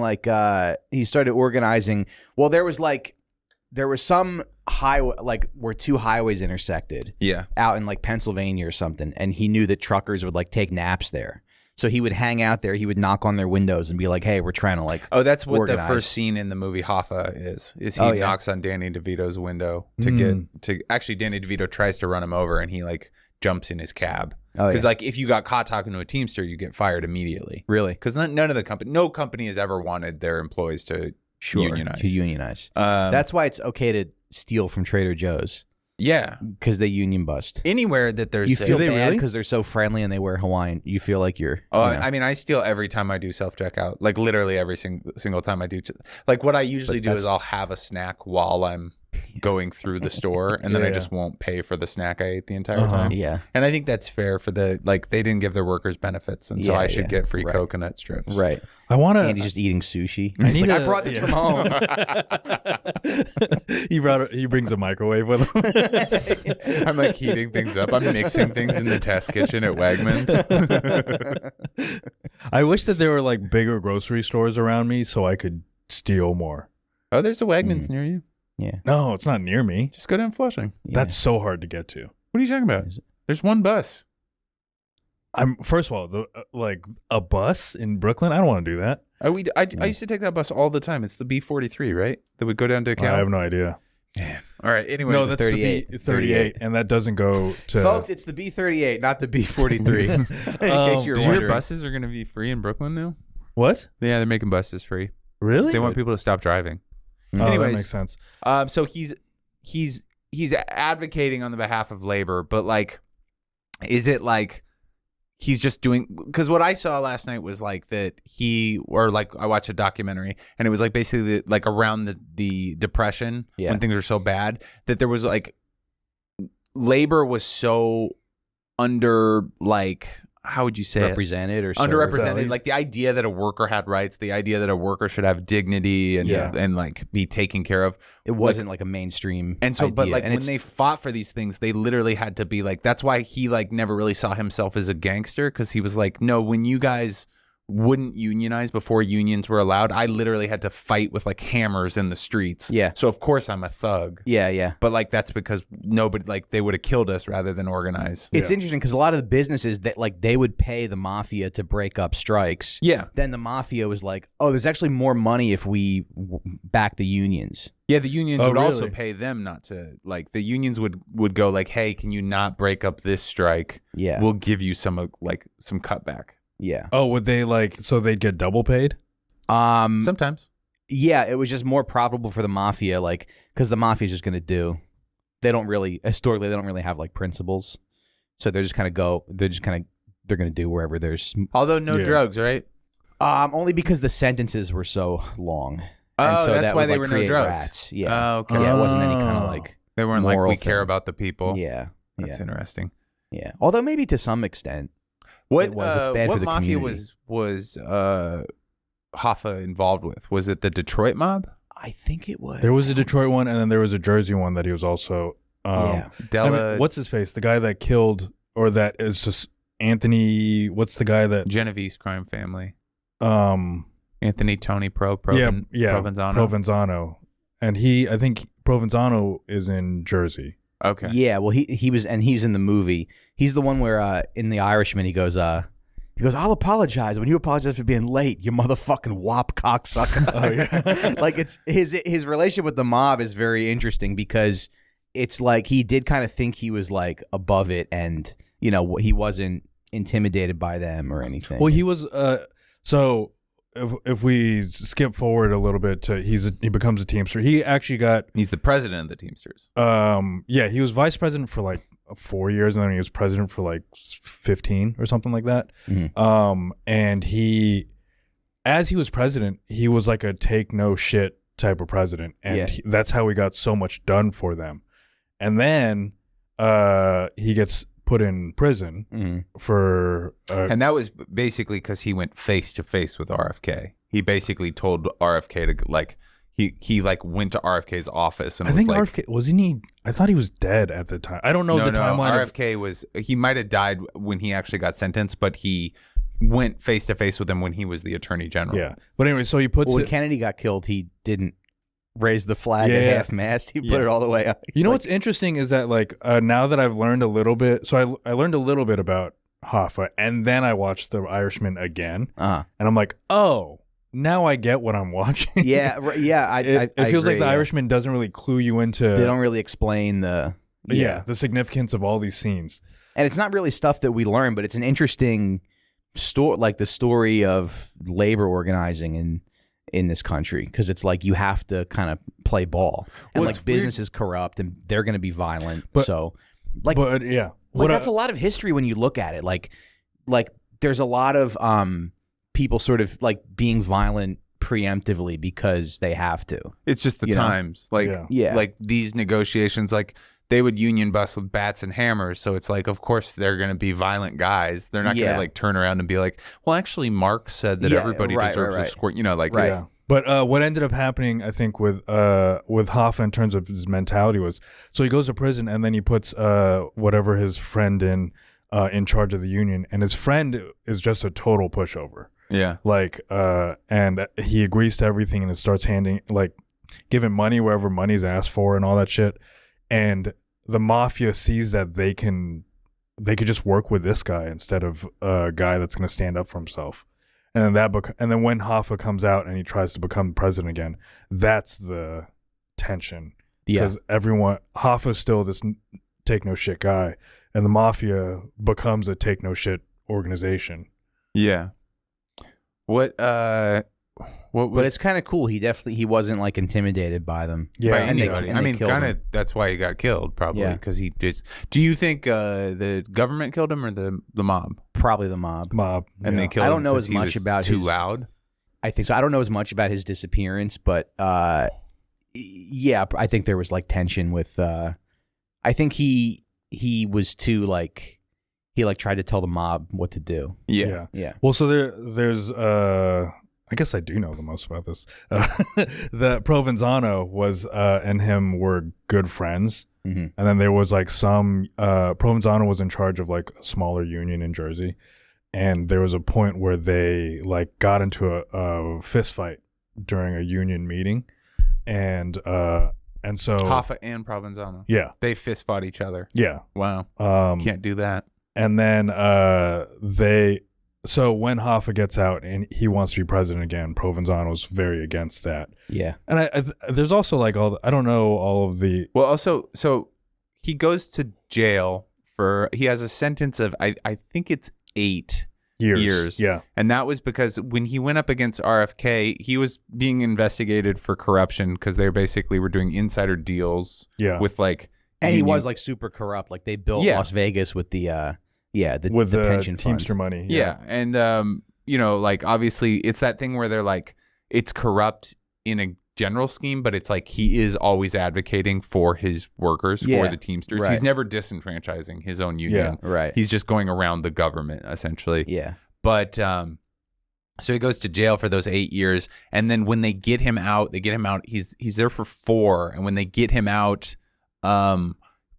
he started organizing. Well, there was some highway like where two highways intersected. Yeah. Out in like Pennsylvania or something, and he knew that truckers would like take naps there. So he would hang out there. He would knock on their windows and be like, "Hey, we're trying to like." Oh, that's what organize. the first scene in the movie Hoffa is. He knocks on Danny DeVito's window to actually Danny DeVito tries to run him over, and he like jumps in his cab. Because like if you got caught talking to a Teamster, you get fired immediately. Really? Because no company has ever wanted their employees to unionize. That's why it's okay to steal from Trader Joe's. Yeah, because they union bust. Anywhere that there's you feel bad because they're so friendly and they wear Hawaiian. You feel like you're. Oh, I mean, I steal every time I do self checkout. Like literally every single time I do. Like what I usually do is I'll have a snack while I'm going through the store, and then I just won't pay for the snack I ate the entire time. Yeah, and I think that's fair for they didn't give their workers benefits, and so I should get free coconut strips. Right. I want to. Andy's just eating sushi. I brought this from home. He brings a microwave with him. I'm like heating things up. I'm mixing things in the test kitchen at Wegmans. I wish that there were like bigger grocery stores around me so I could steal more. Oh, there's a Wegmans near you. Yeah. No, it's not near me. Just go down Flushing. Yeah. That's so hard to get to. What are you talking about? There's one bus. First of all, like a bus in Brooklyn. I don't want to do that. I used to take that bus all the time. It's the B43, right? That would go down to Cal. I have no idea. Man. All right. Anyways, no, that's 38. The 38, and that doesn't go to. Folks, it's the B38, not the B43. In case you're wondering. Your buses are going to be free in Brooklyn now? What? Yeah, they're making buses free. Really? They want people to stop driving. Oh, anyways, that makes sense. So he's advocating on the behalf of labor, but like, is it like he's just doing? Because what I saw last night was like that I watched a documentary, and it was like basically like around the Depression when things were so bad that there was like labor was so under like. How would you say represented or underrepresented? Like the idea that a worker had rights, the idea that a worker should have dignity and like be taken care of. It wasn't like a mainstream. And so, idea. but like when they fought for these things, they literally had to be like. That's why he like never really saw himself as a gangster, because he was like, no, when you guys wouldn't unionize before unions were allowed, I literally had to fight with like hammers in the streets. Yeah. So of course I'm a thug. Yeah. But like that's because nobody like they would have killed us rather than organize. It's interesting because a lot of the businesses that like they would pay the mafia to break up strikes. Yeah. Then the mafia was like, oh, there's actually more money if we back the unions. Yeah, the unions would also pay them not to like. The unions would go like, hey, can you not break up this strike? Yeah. We'll give you some cutback. Yeah. Oh, would they so they'd get double paid? Sometimes. Yeah, it was just more profitable for the mafia, like because the mafia's just gonna do. They don't really have like principles, so they're just kind of they're gonna do wherever there's. Although no drugs, right? Only because the sentences were so long. Oh, and so that's why they would, were no drugs. Rats. Yeah. Oh, okay. Yeah, it wasn't any kind of like they weren't like we care thing. about the people. Yeah. That's interesting. Yeah. Although maybe to some extent. It's bad for the mafia community. was Hoffa involved with? Was it the Detroit mob? I think it was. There was a Detroit one, and then there was a Jersey one that he was also. What's his face? The guy that killed, or that is just Anthony. What's the guy that Genovese crime family? Anthony Tony Provenzano. Provenzano, and I think Provenzano is in Jersey. Okay. Yeah, well, he was in the movie. He's the one where in The Irishman he goes, I'll apologize when you apologize for being late, you motherfucking wop cocksucker. Oh, yeah. Like it's his relationship with the mob is very interesting because it's like he did kind of think he was like above it, and he wasn't intimidated by them or anything. Well, he was so if we skip forward a little bit to he becomes a Teamster. He actually he's the president of the Teamsters. He was vice president for like 4 years, and then he was president for like 15 or something like that. And as he was president, he was like a take no shit type of president, and that's how he got so much done for them. And then he gets put in prison for and that was basically because he went face to face with RFK. He basically told RFK to like he like went to RFK's office and I think like, RFK wasn't he? I thought he was dead at the time. I don't know the timeline. RFK he might have died when he actually got sentenced, but he went face to face with him when he was the attorney general. Yeah, but anyway, so he puts when Kennedy got killed, he didn't raise the flag at half mast. He put it all the way up. You know what's interesting is that like now that I've learned a little bit, so I learned a little bit about Hoffa, and then I watched The Irishman again, and I'm like, oh, now I get what I'm watching. Yeah, yeah. It feels like The Irishman doesn't really clue you into. They don't really explain the significance of all these scenes, and it's not really stuff that we learn, but it's an interesting story, like the story of labor organizing in this country, because it's like you have to kind of play ball, and like business is corrupt and they're going to be violent. But that's a lot of history when you look at it. Like there's a lot of people sort of like being violent preemptively because they have to. It's just the times, like these negotiations, like they would union bust with bats and hammers. So it's like, of course, they're going to be violent guys. They're not going to like turn around and be like, well, actually, Marx said that everybody deserves a score. You know, like Yeah. But what ended up happening, I think, with Hoffa in terms of his mentality was, so he goes to prison and then he puts whatever his friend in charge of the union, and his friend is just a total pushover. Yeah. Like, and he agrees to everything and it starts giving money wherever money's asked for and all that shit. And the mafia sees that they could just work with this guy instead of a guy that's going to stand up for himself. And then when Hoffa comes out and he tries to become president again, that's the tension. Because Hoffa's still this take no shit guy, and the mafia becomes a take no shit organization. Yeah. What was? But it's kind of cool. He wasn't like intimidated by them. Yeah, by anybody. I mean, kind of. That's why he got killed, probably because he did. Do you think the government killed him or the mob? Probably the mob. And they killed him. I don't know as much about too loud. I think so. I don't know as much about his disappearance, but yeah, I think there was like tension with. I think he was too like. He like tried to tell the mob what to do. Yeah. Well, so there's I guess I do know the most about this. The Provenzano was and him were good friends, and then there was like some Provenzano was in charge of like a smaller union in Jersey, and there was a point where they like got into a fist fight during a union meeting, and so Hoffa and Provenzano, they fist fought each other. Yeah, wow, can't do that. And then so when Hoffa gets out and he wants to be president again, Provenzano's very against that. Yeah. And there's also like I don't know all of the. Well, also, so he goes to jail he has a sentence of, I think it's 8 years. Yeah. And that was because when he went up against RFK, he was being investigated for corruption because they basically were doing insider deals with like. And he was like super corrupt. Like they built Las Vegas with the pension Teamster money. Yeah. And you know, like obviously it's that thing where they're like it's corrupt in a general scheme, but it's like he is always advocating for his workers, for the Teamsters. He's never disenfranchising his own union. Yeah, right. He's just going around the government essentially. Yeah. But so he goes to jail for those 8 years, and then when they get him out, he's there for 4, and when they get him out,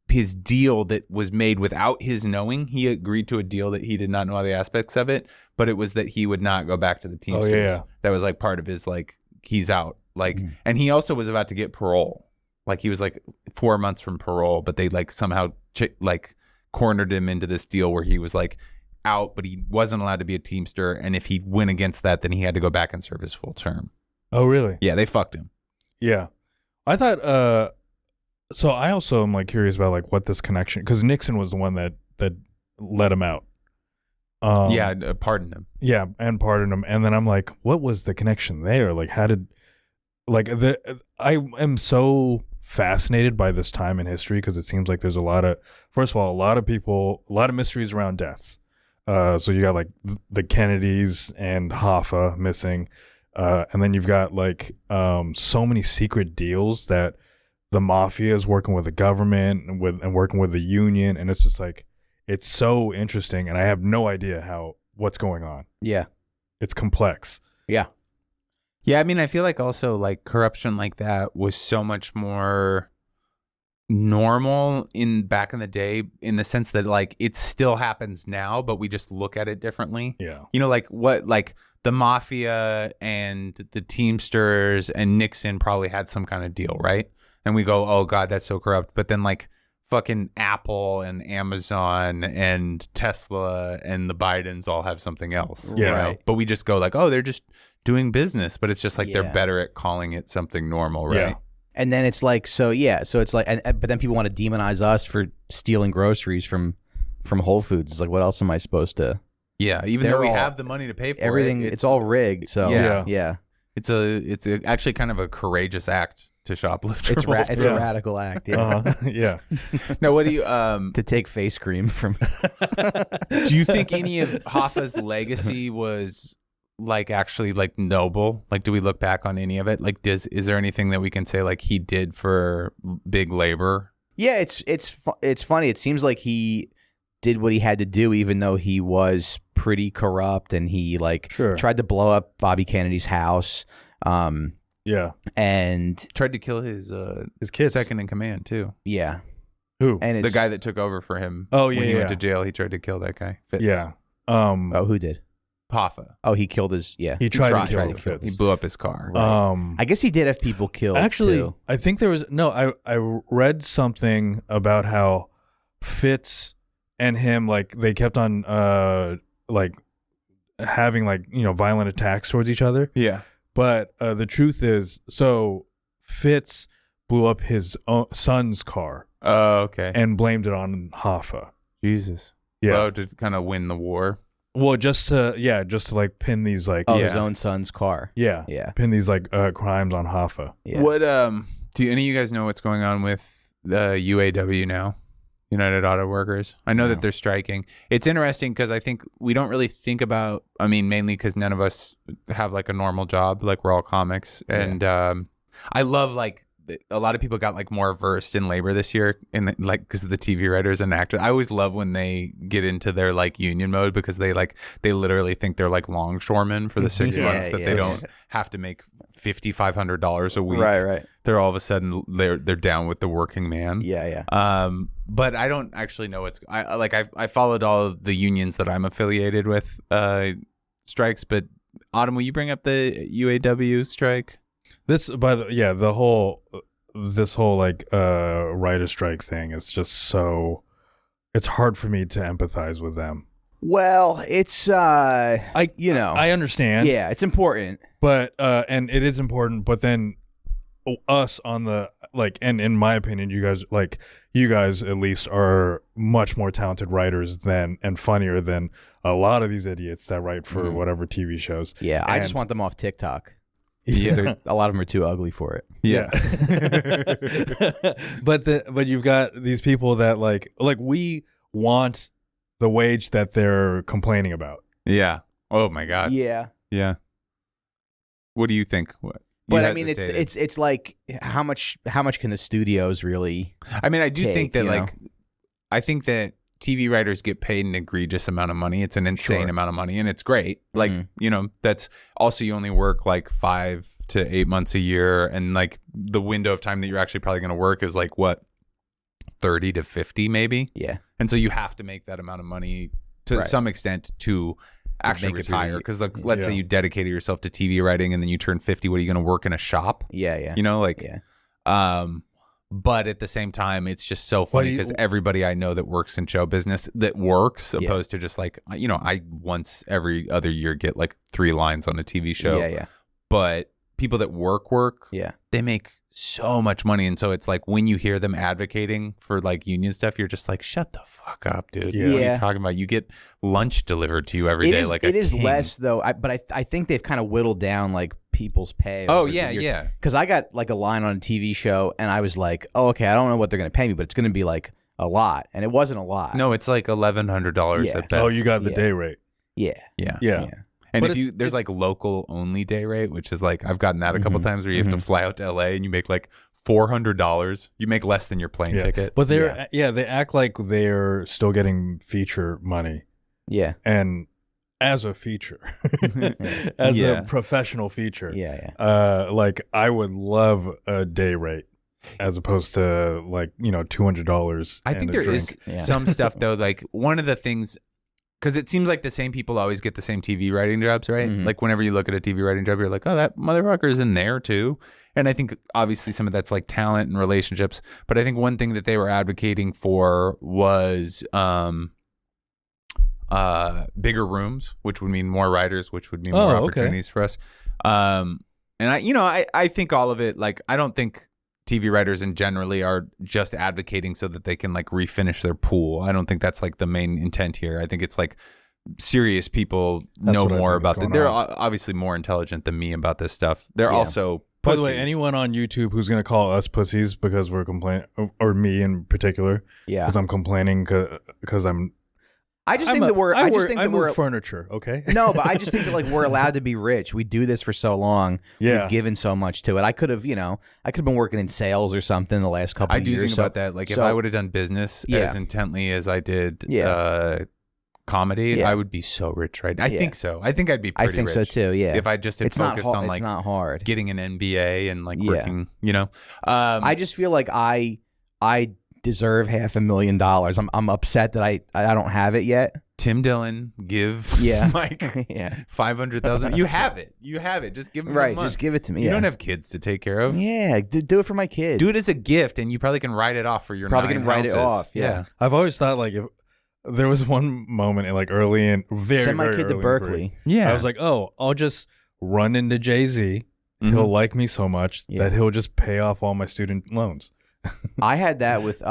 his deal that was made without his knowing, he agreed to a deal that he did not know all the aspects of it, but it was that he would not go back to the Teamsters. Oh, yeah. That was like part of his like he's out. Like and he also was about to get parole. Like he was like 4 months from parole, but they like somehow like cornered him into this deal where he was like out, but he wasn't allowed to be a Teamster, and if he went against that, then he had to go back and serve his full term. Oh, really? Yeah, they fucked him. Yeah. I thought so I also am like curious about like what this connection, because Nixon was the one that let him out. Pardon him. Yeah, and pardon him. And then I'm like, what was the connection there? Like, how did, I am so fascinated by this time in history because it seems like there's first of all, a lot of mysteries around deaths. So you got like the Kennedys and Hoffa missing. And then you've got like so many secret deals that the mafia is working with the government and working with the union. And it's just like, it's so interesting. And I have no idea what's going on. Yeah. It's complex. Yeah. Yeah, I mean, I feel like also like corruption like that was so much more normal back in the day in the sense that like it still happens now, but we just look at it differently. Yeah. You know, like the mafia and the Teamsters and Nixon probably had some kind of deal, right? And we go, oh God, that's so corrupt. But then like fucking Apple and Amazon and Tesla and the Bidens all have something else. Yeah. Right? But we just go like, oh, they're just doing business, but it's just like they're better at calling it something normal, right? Yeah. And then it's like, so it's like, but then people want to demonize us for stealing groceries from Whole Foods. It's like, what else am I supposed to? Yeah, even though we have the money to pay for everything, it, it's all rigged. So yeah. It's actually kind of a courageous act to shoplift. It's a radical act. Yeah. Yeah. Now, what do you to take face cream from? Do you think any of Hoffa's legacy was like actually like noble? Like, do we look back on any of it? Like, is there anything that we can say like he did for big labor? Yeah, it's funny. It seems like he did what he had to do, even though he was pretty corrupt and he like tried to blow up Bobby Kennedy's house. Yeah, and tried to kill his kids, second in command too. Yeah, who? And the guy that took over for him. Oh yeah, when he went to jail, he tried to kill that guy. Fitz. Yeah. Who did? Hoffa. Oh, he killed his. Yeah, he tried to kill Fitz. He blew up his car. Right. I guess he did have people killed. Actually, too. I think there was I read something about how Fitz and him like they kept on like having like violent attacks towards each other. Yeah. But the truth is, so Fitz blew up his son's car. Oh, okay. And blamed it on Hoffa. Jesus. Yeah. Oh, to kind of win the war. Well, just to like pin these like his own son's car. Yeah. Pin these like crimes on Hoffa. Yeah. What do any of you guys know what's going on with the UAW now? United Auto Workers. I know that they're striking. It's interesting because I think we don't really think about, I mean, mainly because none of us have like a normal job, like we're all comics. And I love like a lot of people got like more versed in labor this year in like because of the TV writers and actors. I always love when they get into their like union mode because they literally think they're like longshoremen for the 6 months that they don't have to make $5,500 a week. Right. They're all of a sudden they're down with the working man. Yeah. But I don't actually know I followed all of the unions that I'm affiliated with strikes. But Autumn, will you bring up the UAW strike? This whole like writer strike thing is just so it's hard for me to empathize with them. Well, it's I understand. Yeah, it's important. But and it is important, but then us on the like and in my opinion, you guys at least are much more talented writers than and funnier than a lot of these idiots that write for whatever TV shows. Yeah, I just want them off TikTok. Yeah. A lot of them are too ugly for it. Yeah. But you've got these people that like we want the wage that they're complaining about. Yeah. Oh my God. Yeah. Yeah. What do you think? But I mean, it's like how much can the studios really? I mean, I do think that I think that TV writers get paid an egregious amount of money. It's an insane amount of money, and it's great. Like that's also you only work like 5 to 8 months a year, and like the window of time that you're actually probably going to work is like what 30 to 50 maybe. Yeah, and so you have to make that amount of money to some extent to actually retire because let's say you dedicated yourself to TV writing and then you turn 50. What are you going to work in a shop? Yeah. But at the same time, it's just so funny because everybody I know that works in show business that works opposed to just like, I once every other year get like 3 lines on a TV show. Yeah. But people that work, they make so much money. And so it's like when you hear them advocating for like union stuff, you're just like, shut the fuck up, dude. Yeah. What are you talking about? You get lunch delivered to you every day. It is less though, but I think they've kind of whittled down like people's pay. Oh yeah. Because I got like a line on a TV show and I was like, oh, okay, I don't know what they're going to pay me, but it's going to be like a lot. And it wasn't a lot. No, it's like $1,100 at best. Oh, you got the day rate. Yeah. And if there's like local only day rate, which is like I've gotten that a couple times where you have to fly out to LA and you make like $400. You make less than your plane ticket. But they act like they're still getting feature money. Yeah. And as a feature, as a professional feature. Like I would love a day rate as opposed to like, $200. I think there is some stuff though, like one of the things, because it seems like the same people always get the same TV writing jobs, right? Like whenever you look at a TV writing job, you're like, oh, that motherfucker's in there too. And I think obviously some of that's like talent and relationships. But I think one thing that they were advocating for was bigger rooms, which would mean more writers, which would mean more opportunities for us. And I think all of it, like, I don't think TV writers in generally are just advocating so that they can like refinish their pool. I don't think that's like the main intent here. I think it's like serious people know more about that. They're obviously more intelligent than me about this stuff. They're also By pussies. the way, anyone on YouTube who's going to call us pussies because we're complaining, or me in particular, because I'm complaining because I just think that we're. I just think that we're furniture. Okay. No, but I just think that like we're allowed to be rich. We do this for so long. Yeah. We've given so much to it. I could have, been working in sales or something the last couple of years. I do think about that. Like if I would have done business as intently as I did comedy, I would be so rich right now. I think so. I think I'd be pretty rich. I think so too, yeah. If I just had focused on like it's not hard. Getting an MBA and like working, I just feel like I deserve $500,000. I'm upset that I don't have it yet. Tim Dillon, give Mike 500,000. You have it. Just give him the money. Just give it to me. You don't have kids to take care of. Yeah, do it for my kid. Do it as a gift, and you probably can write it off for your probably 9 can write houses. it off. Yeah. I've always thought like if there was one moment in like early in send my kid to Berkeley. I was like, oh, I'll just run into Jay-Z. He'll like me so much that he'll just pay off all my student loans. I had that with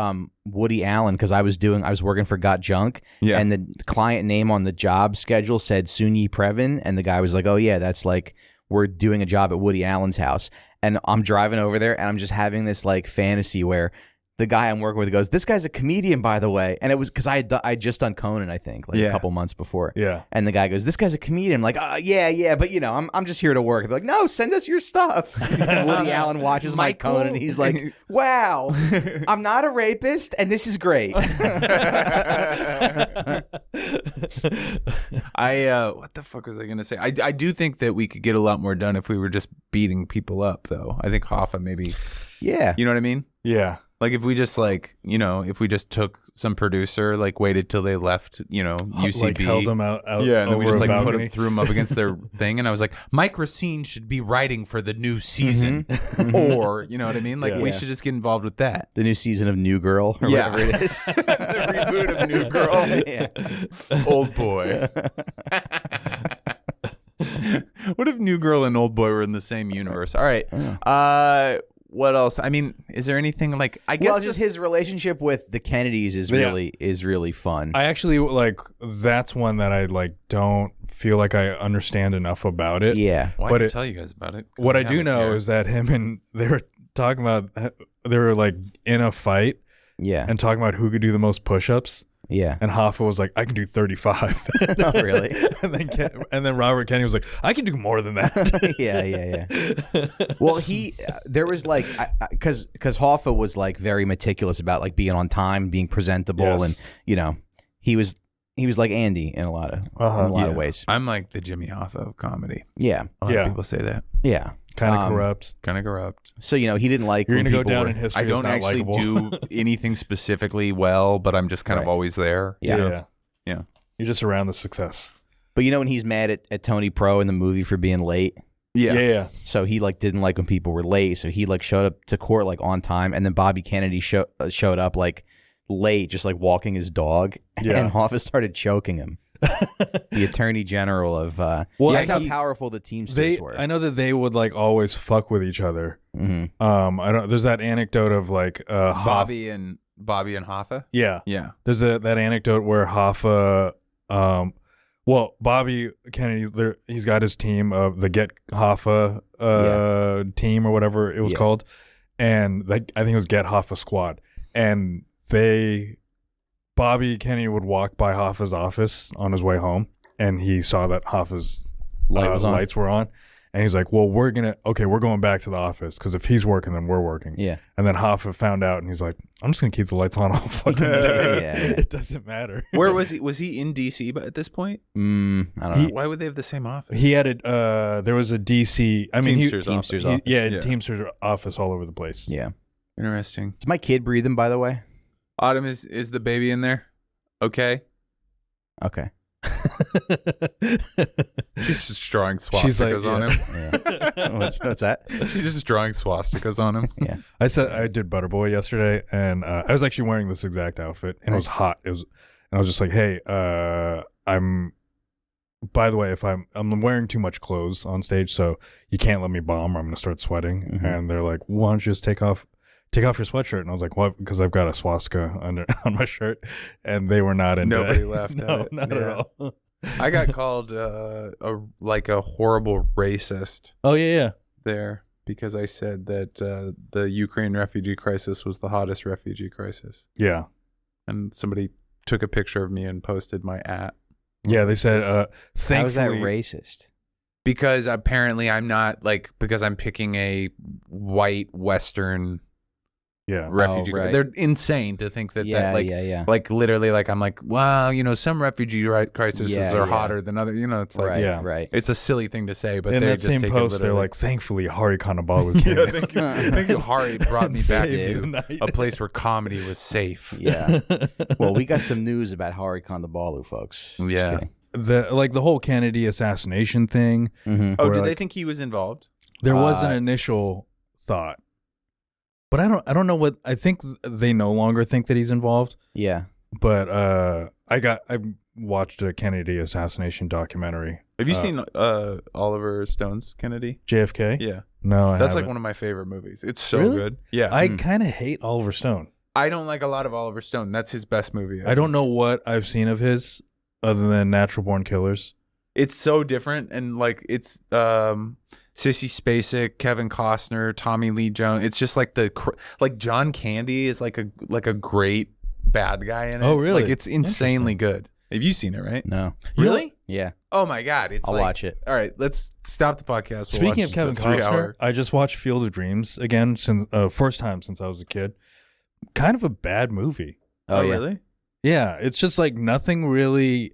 Woody Allen because I was working for Got Junk, and the client name on the job schedule said Sunyi Previn, and the guy was like, "Oh yeah, that's like we're doing a job at Woody Allen's house," and I'm driving over there, and I'm just having this like fantasy where the guy I'm working with goes, "This guy's a comedian, by the way," and it was because I just done Conan, I think, like a couple months before, and the guy goes, "This guy's a comedian." I'm like, yeah, but I'm just here to work. They're like, "No, send us your stuff." Woody Allen watches my Conan, and he's like, "Wow, I'm not a rapist, and this is great." What the fuck was I gonna say? I do think that we could get a lot more done if we were just beating people up, though. I think Hoffa maybe. Yeah. You know what I mean? Yeah. Like if we just like, if we just took some producer, like waited till they left, UCB. Like held them out and then we just like threw them up against their thing. And I was like, Mike Recine should be writing for the new season. Or, you know what I mean? Like we should just get involved with that. The new season of New Girl or whatever it is. The reboot of New Girl. Old Boy. What if New Girl and Old Boy were in the same universe? All right. What else? I mean, is there anything like I guess just his relationship with the Kennedys is really fun. I actually like that's one that I like don't feel like I understand enough about it. Yeah. Well, I can tell you guys about it. What I do know is that him and they were talking about they were like in a fight. Yeah. And talking about who could do the most push-ups. Yeah. And Hoffa was like, I can do 35. Oh, really? and then Robert Kennedy was like, I can do more than that. Yeah. Well, there was like, because Hoffa was like very meticulous about like being on time, being presentable. And, he was like Andy in a lot of ways. I'm like the Jimmy Hoffa of comedy. Yeah. A lot of people say that. Yeah. Kind of corrupt. So, he didn't like you're going to go down in history. I don't actually do anything specifically well, but I'm just kind of always there. Yeah. You're just around the success. But when he's mad at Tony Pro in the movie for being late? Yeah. So he like didn't like when people were late. So he like showed up to court like on time. And then Bobby Kennedy showed up like late, just like walking his dog. And Hoffa started choking him. the attorney general of. Well, that's how powerful the Teamsters were. I know that they would like always fuck with each other. Mm-hmm. I don't. There's that anecdote of like Bobby and Hoffa. Yeah, yeah. There's that anecdote where Hoffa, well, Bobby Kennedy's there. He's got his team of the Get Hoffa team or whatever it was called, and like I think it was Get Hoffa Squad, and Bobby Kennedy would walk by Hoffa's office on his way home, and he saw that Hoffa's lights were on, and he's like, "Well, we're going back to the office because if he's working, then we're working." Yeah. And then Hoffa found out, and he's like, "I'm just gonna keep the lights on all fucking day. It doesn't matter." Where was he? Was he in DC? But at this point, I don't know. Why would they have the same office? He had it. There was a DC. I mean, Teamsters office. Teamsters office all over the place. Yeah. Interesting. Is my kid breathing? By the way. Autumn, is the baby in there? Okay. Okay. She's just drawing swastikas on him. Yeah. What's that? She's just drawing swastikas on him. Yeah. I did Butterboy yesterday, and I was actually wearing this exact outfit, and it was hot. And I was just like, "Hey, by the way, if I'm wearing too much clothes on stage, so you can't let me bomb, or I'm gonna start sweating." Mm-hmm. And they're like, "Why don't you just take off your sweatshirt?" And I was like, "What?" Because I've got a swastika on my shirt, and they were not into Nobody it. laughed No, at it. not at all. I got called a horrible racist Oh yeah. there because I said that the Ukraine refugee crisis was the hottest refugee crisis, Yeah. and somebody took a picture of me and posted my @ Yeah, they said, thankfully, How is that racist? because apparently I'm not because I'm picking a white Western yeah, refugee. right. They're insane to think that Yeah. like literally like I'm like, wow, some refugee crises are Yeah. hotter than other. It's like Right. yeah. Right. it's a silly thing to say, but in they that just same take post, it they're literally. like, thankfully, Hari Kanabalu came. Yeah, thank you. Hari brought me back Saved the to night. a place where comedy was safe. Yeah. Well, we got some news about Hari Kanabalu, folks. Just Yeah. kidding. The whole Kennedy assassination thing. Mm-hmm. Oh, Or, did like- they think he was involved? There was an initial thought, but I don't know what I think. They no longer think that he's involved. Yeah. But I watched a Kennedy assassination documentary. Have you seen Oliver Stone's Kennedy? JFK? Yeah, No, that's like one of my favorite movies. It's so Really? good. Yeah, I kind of hate Oliver Stone. I don't like a lot of Oliver Stone. That's his best movie. I don't know what I've seen of his other than Natural Born Killers. It's so different, and like it's Sissy Spacek, Kevin Costner, Tommy Lee Jones. It's just like like John Candy is like a great bad guy in it. Oh, really? Like it's insanely good. Have you seen it? Right? No. Really? Yeah. Oh my God! It's I'll like, watch it. All right, let's stop the podcast. We'll Speaking watch of Kevin the Costner, 3-hour. I just watched Field of Dreams again since first time since I was a kid. Kind of a bad movie. Oh, yeah. really? Yeah, it's just like nothing really.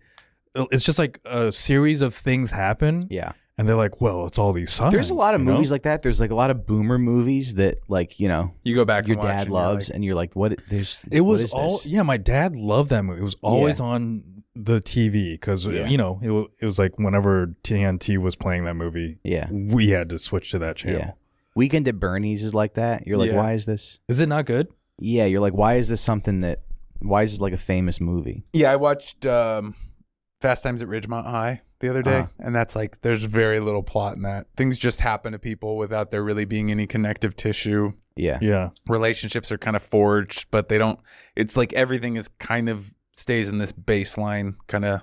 It's just like a series of things happen, Yeah. and they're like, "Well, it's all these signs." There's a lot of you know? movies like that. There's like a lot of boomer movies that like, You go back. your and watch dad and you're loves like, and you're like, what? It what was is all this? yeah. My dad loved that movie. It was always on the TV because Yeah. it was like whenever TNT was playing that movie, Yeah. we had to switch to that channel. Yeah. Weekend at Bernie's is like that. You're like, Yeah. why is this? Is it not good? Yeah. You're like, why is this why is this like a famous movie? Yeah, I watched Fast Times at Ridgemont High the other day, and that's like there's very little plot in that. Things just happen to people without there really being any connective tissue. Yeah. Yeah. Relationships are kind of forged, but they don't. It's like everything is kind of stays in this baseline kind of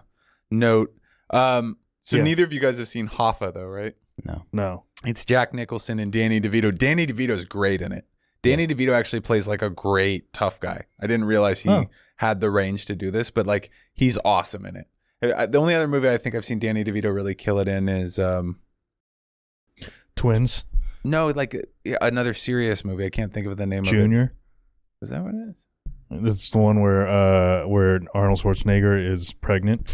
note. So Yeah. neither of you guys have seen Hoffa though, right? No. It's Jack Nicholson and Danny DeVito. Danny DeVito's great in it. Danny DeVito actually plays like a great tough guy. I didn't realize he had the range to do this, but like he's awesome in it. The only other movie I think I've seen Danny DeVito really kill it in is Twins. no, like another serious movie. I can't think of the name of it. Junior. Is that what it is? It's the one where Arnold Schwarzenegger is pregnant.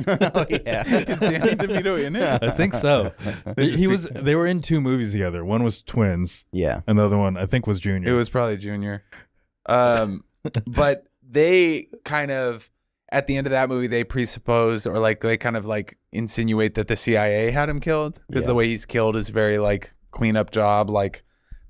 Oh yeah. Is Danny DeVito in it? I think so. They were in 2 movies together. One was Twins. Yeah. And the other one I think was Junior. It was probably Junior. But they kind of at the end of that movie they presupposed or like they kind of like insinuate that the CIA had him killed because the way he's killed is very like cleanup job, like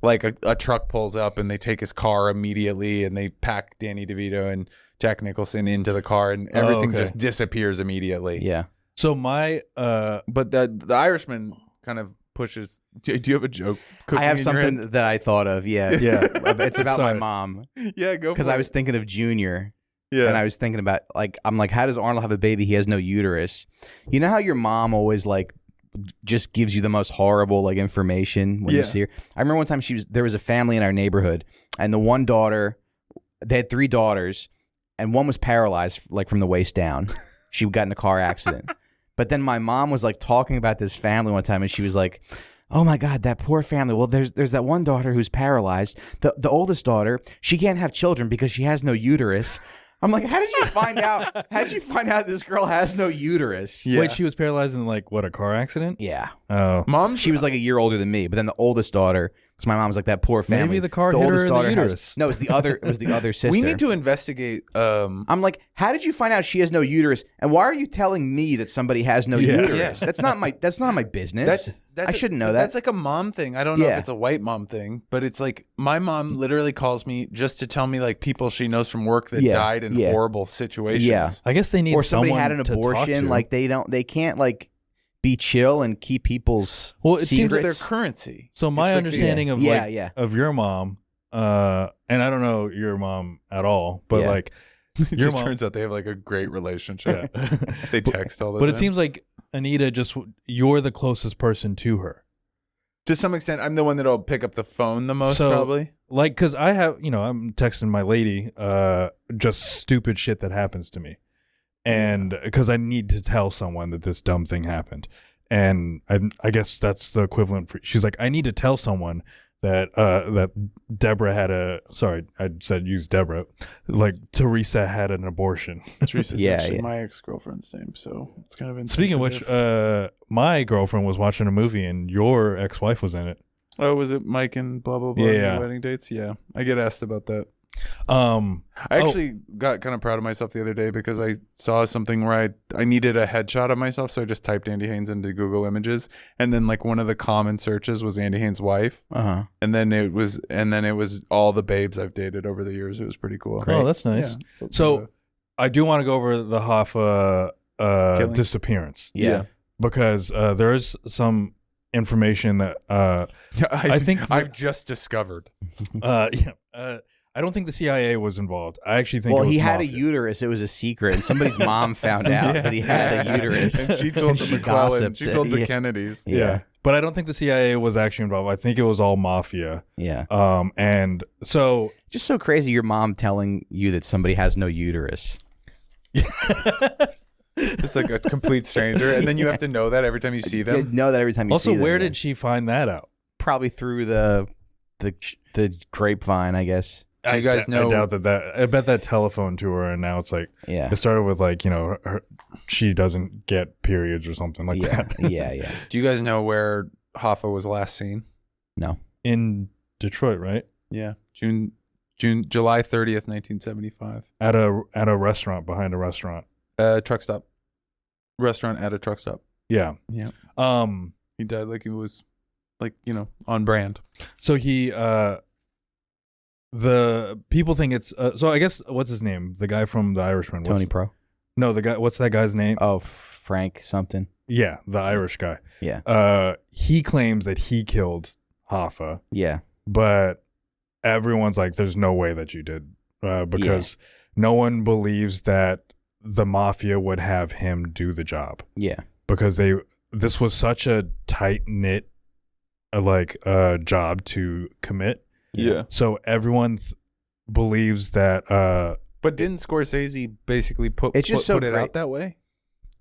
like a truck pulls up and they take his car immediately and they pack Danny DeVito and Jack Nicholson into the car and everything just disappears immediately. Yeah. So my but the Irishman kind of pushes. Do you have a joke? I have something that I thought of. Yeah. Yeah. It's about my mom. Yeah, go for it. Because I was thinking of Junior. Yeah. And I was thinking about, like, I'm like, how does Arnold have a baby? He has no uterus. You know how your mom always, like, just gives you the most horrible, like, information when you see her? I remember one time there was a family in our neighborhood, and the one daughter, they had 3 daughters, and one was paralyzed, like, from the waist down. She got in a car accident. But then my mom was, like, talking about this family one time, and she was like, oh my God, that poor family. Well, there's that one daughter who's paralyzed. The oldest daughter, she can't have children because she has no uterus. I'm like, how did you find out? How did you find out this girl has no uterus? Yeah. Wait, she was paralyzed in like what, a car accident? Yeah. Oh, Mom, she was like a year older than me. But then the oldest daughter, because my mom was like that poor family. Maybe the car hit her in the uterus. No, it was the other sister. we need to investigate. I'm like, how did you find out she has no uterus? And why are you telling me that somebody has no uterus? That's not my business. I shouldn't know that. That's like a mom thing. I don't know if it's a white mom thing, but it's like my mom literally calls me just to tell me like people she knows from work that died in horrible situations. Yeah. I guess they need or somebody someone had an abortion. Like they can't like be chill and keep people's it secrets. seems their currency. So my understanding of of your mom, and I don't know your mom at all, but like it just turns out they have like a great relationship. Yeah. They text all the time. But it seems like Anita, you're the closest person to her. To some extent, I'm the one that'll pick up the phone the most, probably. Like, because I have, I'm texting my lady just stupid shit that happens to me. And because I need to tell someone that this dumb thing happened. And I guess that's the equivalent. She's like, I need to tell someone that that Deborah had I said use Deborah, like Teresa had an abortion. Teresa's actually my ex-girlfriend's name, so it's kind of insensitive. Speaking of which, my girlfriend was watching a movie and your ex-wife was in it. Oh, was it Mike and blah blah blah? Yeah. Wedding dates. Yeah, I get asked about that. I actually got kind of proud of myself the other day because I saw something where I needed a headshot of myself, so I just typed Andy Haynes into Google Images, and then like one of the common searches was Andy Haynes' wife, and then it was all the babes I've dated over the years. It was pretty cool. Great. Oh, that's nice. Yeah. So I do want to go over the Hoffa disappearance. Yeah, because there is some information that I think I've just discovered. I don't think the CIA was involved. I actually think he had a uterus. It was a secret, and somebody's mom found out that he had a uterus. And she told the McClellan. She told the Kennedys. Yeah. But I don't think the CIA was actually involved. I think it was all mafia. Yeah. And so just so crazy, your mom telling you that somebody has no uterus. Just like a complete stranger, and then you have to know that every time you see them. You know that every time you see them. Also, where did she find that out? Probably through the grapevine, I guess. Do you guys know? I doubt that. I bet that telephone to her, and now it's like, it started with like, she doesn't get periods or something like that. Yeah. Do you guys know where Hoffa was last seen? No. In Detroit, right? Yeah, July 30th, 1975. At a restaurant, behind a restaurant. Truck stop. Restaurant at a truck stop. Yeah. Yeah. He died like he was, like, on brand. So he the people think it's so I guess what's his name? The guy from The Irishman. Tony Pro. No, the guy. What's that guy's name? Oh, Frank something. Yeah, the Irish guy. Yeah. He claims that he killed Hoffa. Yeah. But everyone's like, "There's no way that you did," because no one believes that the mafia would have him do the job. Yeah. Because this was such a tight knit, job to commit. Yeah. So everyone believes that. But didn't Scorsese basically put it out that way?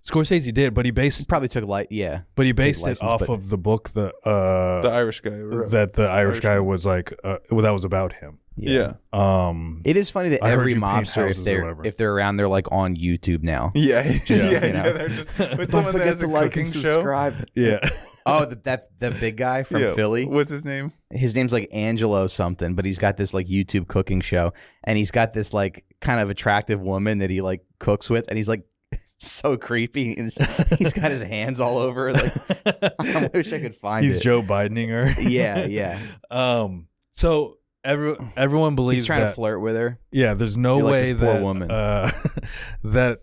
Scorsese did, but he based probably took but he based it off of the book the Irish guy that the Irish guy was like that was about him. Yeah. It is funny that every mobster, if they're around, they're like on YouTube now. Yeah. They're just with don't forget to like and subscribe. Yeah. Oh, that big guy from Philly. What's his name? His name's like Angelo something, but he's got this like YouTube cooking show, and he's got this like kind of attractive woman that he like cooks with, and he's like so creepy. He's got his hands all over. Like, I wish I could find it. He's Joe Bidening her. Yeah. So everyone believes he's trying that, to flirt with her. Yeah, there's no You're like way this poor that woman. that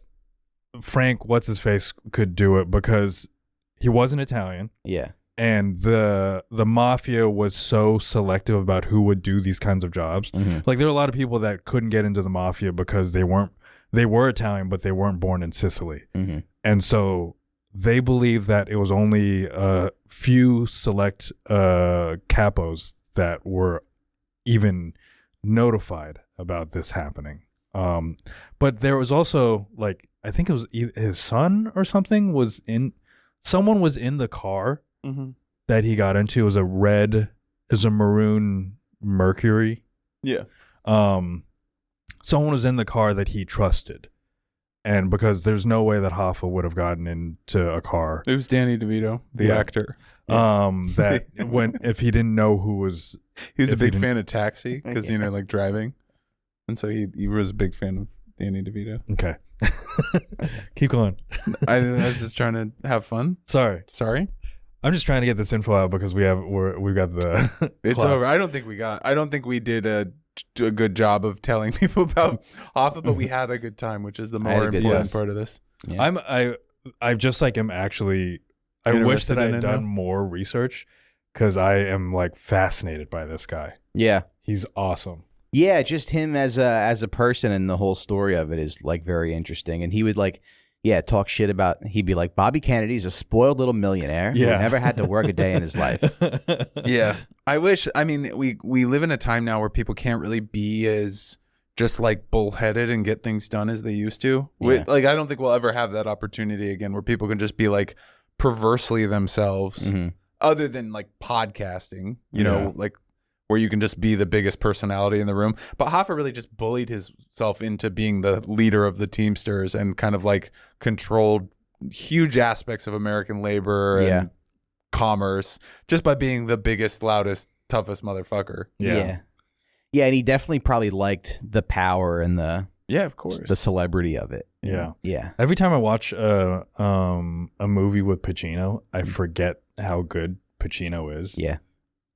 Frank, what's his face, could do it because he wasn't Italian. Yeah. And the mafia was so selective about who would do these kinds of jobs. Mm-hmm. Like there are a lot of people that couldn't get into the mafia because they were Italian, but they weren't born in Sicily. Mm-hmm. And so they believe that it was only a few select capos that were even notified about this happening. But there was also, like, I think it was his son or something someone was in the car that he got into. It was a maroon Mercury. Yeah. Someone was in the car that he trusted. And because there's no way that Hoffa would have gotten into a car. It was Danny DeVito, the actor. That if he didn't know who was. He was a big fan of Taxi because, like driving. And so he was a big fan of Danny DeVito. Okay. Keep going. I was just trying to have fun. Sorry. I'm just trying to get this info out because we've got the. It's over. I don't think we did a good job of telling people about Hoffa, but we had a good time, which is the more important part of this. Yeah. I just like am actually. I wish that I had done more research because I am like fascinated by this guy. Yeah, he's awesome. Yeah, just him as a person and the whole story of it is like very interesting. And he would talk shit about. He'd be like, Bobby Kennedy's a spoiled little millionaire who never had to work a day in his life. Yeah, I wish. I mean, we live in a time now where people can't really be as just like bullheaded and get things done as they used to. Yeah. I don't think we'll ever have that opportunity again where people can just be like perversely themselves, other than like podcasting. You know, like. Where you can just be the biggest personality in the room. But Hoffa really just bullied himself into being the leader of the Teamsters and kind of like controlled huge aspects of American labor and commerce just by being the biggest, loudest, toughest motherfucker. Yeah, and he definitely probably liked the power and the of course, the celebrity of it. Yeah. Every time I watch a movie with Pacino, I forget how good Pacino is. Yeah.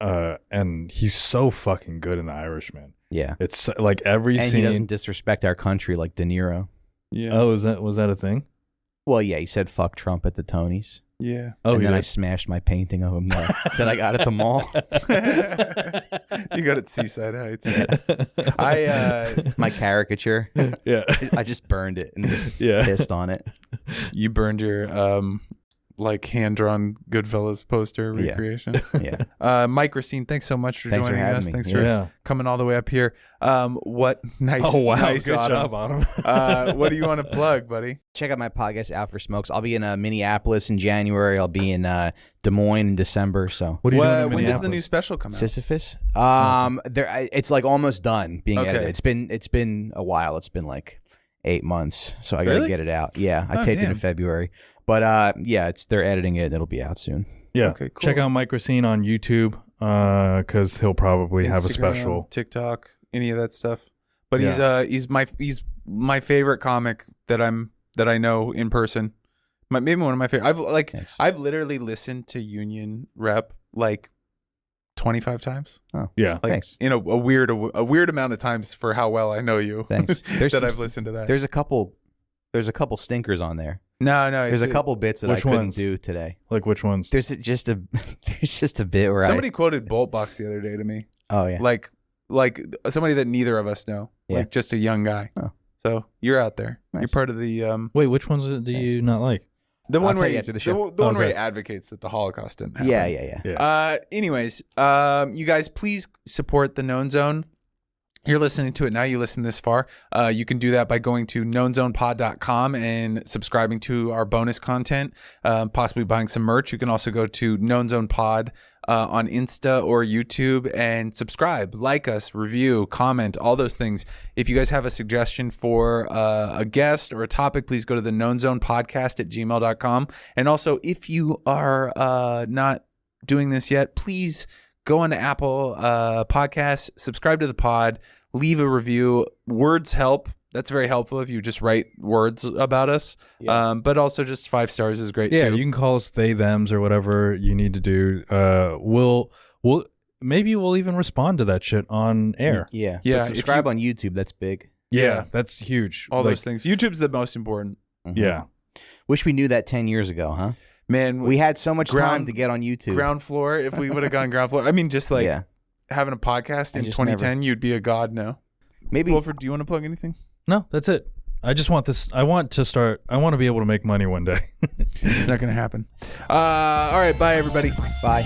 And he's so fucking good in The Irishman. Yeah, it's like every scene. And he doesn't disrespect our country like De Niro. Yeah. Oh, was that a thing? Well, yeah, he said "fuck Trump" at the Tonys. Yeah. Oh, and then I smashed my painting of him that I got at the mall. You got it at Seaside Heights. My caricature. Yeah. I just burned it and pissed on it. You burned your like hand-drawn Goodfellas poster recreation. Yeah. Mike Recine, thanks so much for joining us. Me. Thanks for coming all the way up here. What nice. Oh wow, nice good job, Autumn. What do you want to plug, buddy? Check out my podcast, Out for Smokes. I'll be in Minneapolis in January. I'll be in Des Moines in December. So what are you doing in when does the new special come out? Sisyphus. It's like almost done being edited. It's been a while. It's been like 8 months. So I gotta get it out. Yeah, I taped it in February. But they're editing it and it'll be out soon. Yeah. Okay, cool. Check out Mike Recine on YouTube because he'll probably have a special. TikTok, any of that stuff. But he's my favorite comic that I know in person. Maybe one of my favorite. I've literally listened to Union Rep like 25 times. Oh yeah, like thanks. In a weird amount of times for how well I know you. Thanks. I've listened to that. There's a couple stinkers on there. No. There's a couple bits that I couldn't do today. Like which ones? There's just a bit where somebody quoted Boltbox the other day to me. Oh yeah. Like somebody that neither of us know. Yeah. Like just a young guy. Oh. So you're out there. Nice. You're part of the Wait, which ones do you not like? The one where after the show. The one where he advocates that the Holocaust didn't happen. Yeah. Anyways, you guys please support the Known Zone. You're listening to it now. You listen this far. You can do that by going to knownzonepod.com and subscribing to our bonus content, possibly buying some merch. You can also go to Known Zone Pod on Insta or YouTube and subscribe, like us, review, comment, all those things. If you guys have a suggestion for a guest or a topic, please go to the Known Zone Podcast at gmail.com. And also, if you are not doing this yet, please go on to Apple Podcasts, subscribe to the pod, leave a review. Words help. That's very helpful if you just write words about us. Yeah. But also just 5 stars is great Yeah, too. you can call us they thems or whatever you need to do. Maybe we'll even respond to that shit on air. Yeah. Yeah, But subscribe on YouTube. That's big. Yeah, that's huge. All those things. YouTube's the most important. Yeah. Wish we knew that 10 years ago, huh? Man, We had so much time to get on YouTube. ground floor. If we would have gone ground floor, I mean, just like Yeah. having a podcast in just 2010, you'd be a god now. Maybe Wilfred, do you want to plug anything? No, that's it. I just want this. I want to be able to make money one day. It's not going to happen. All right, bye everybody. Bye.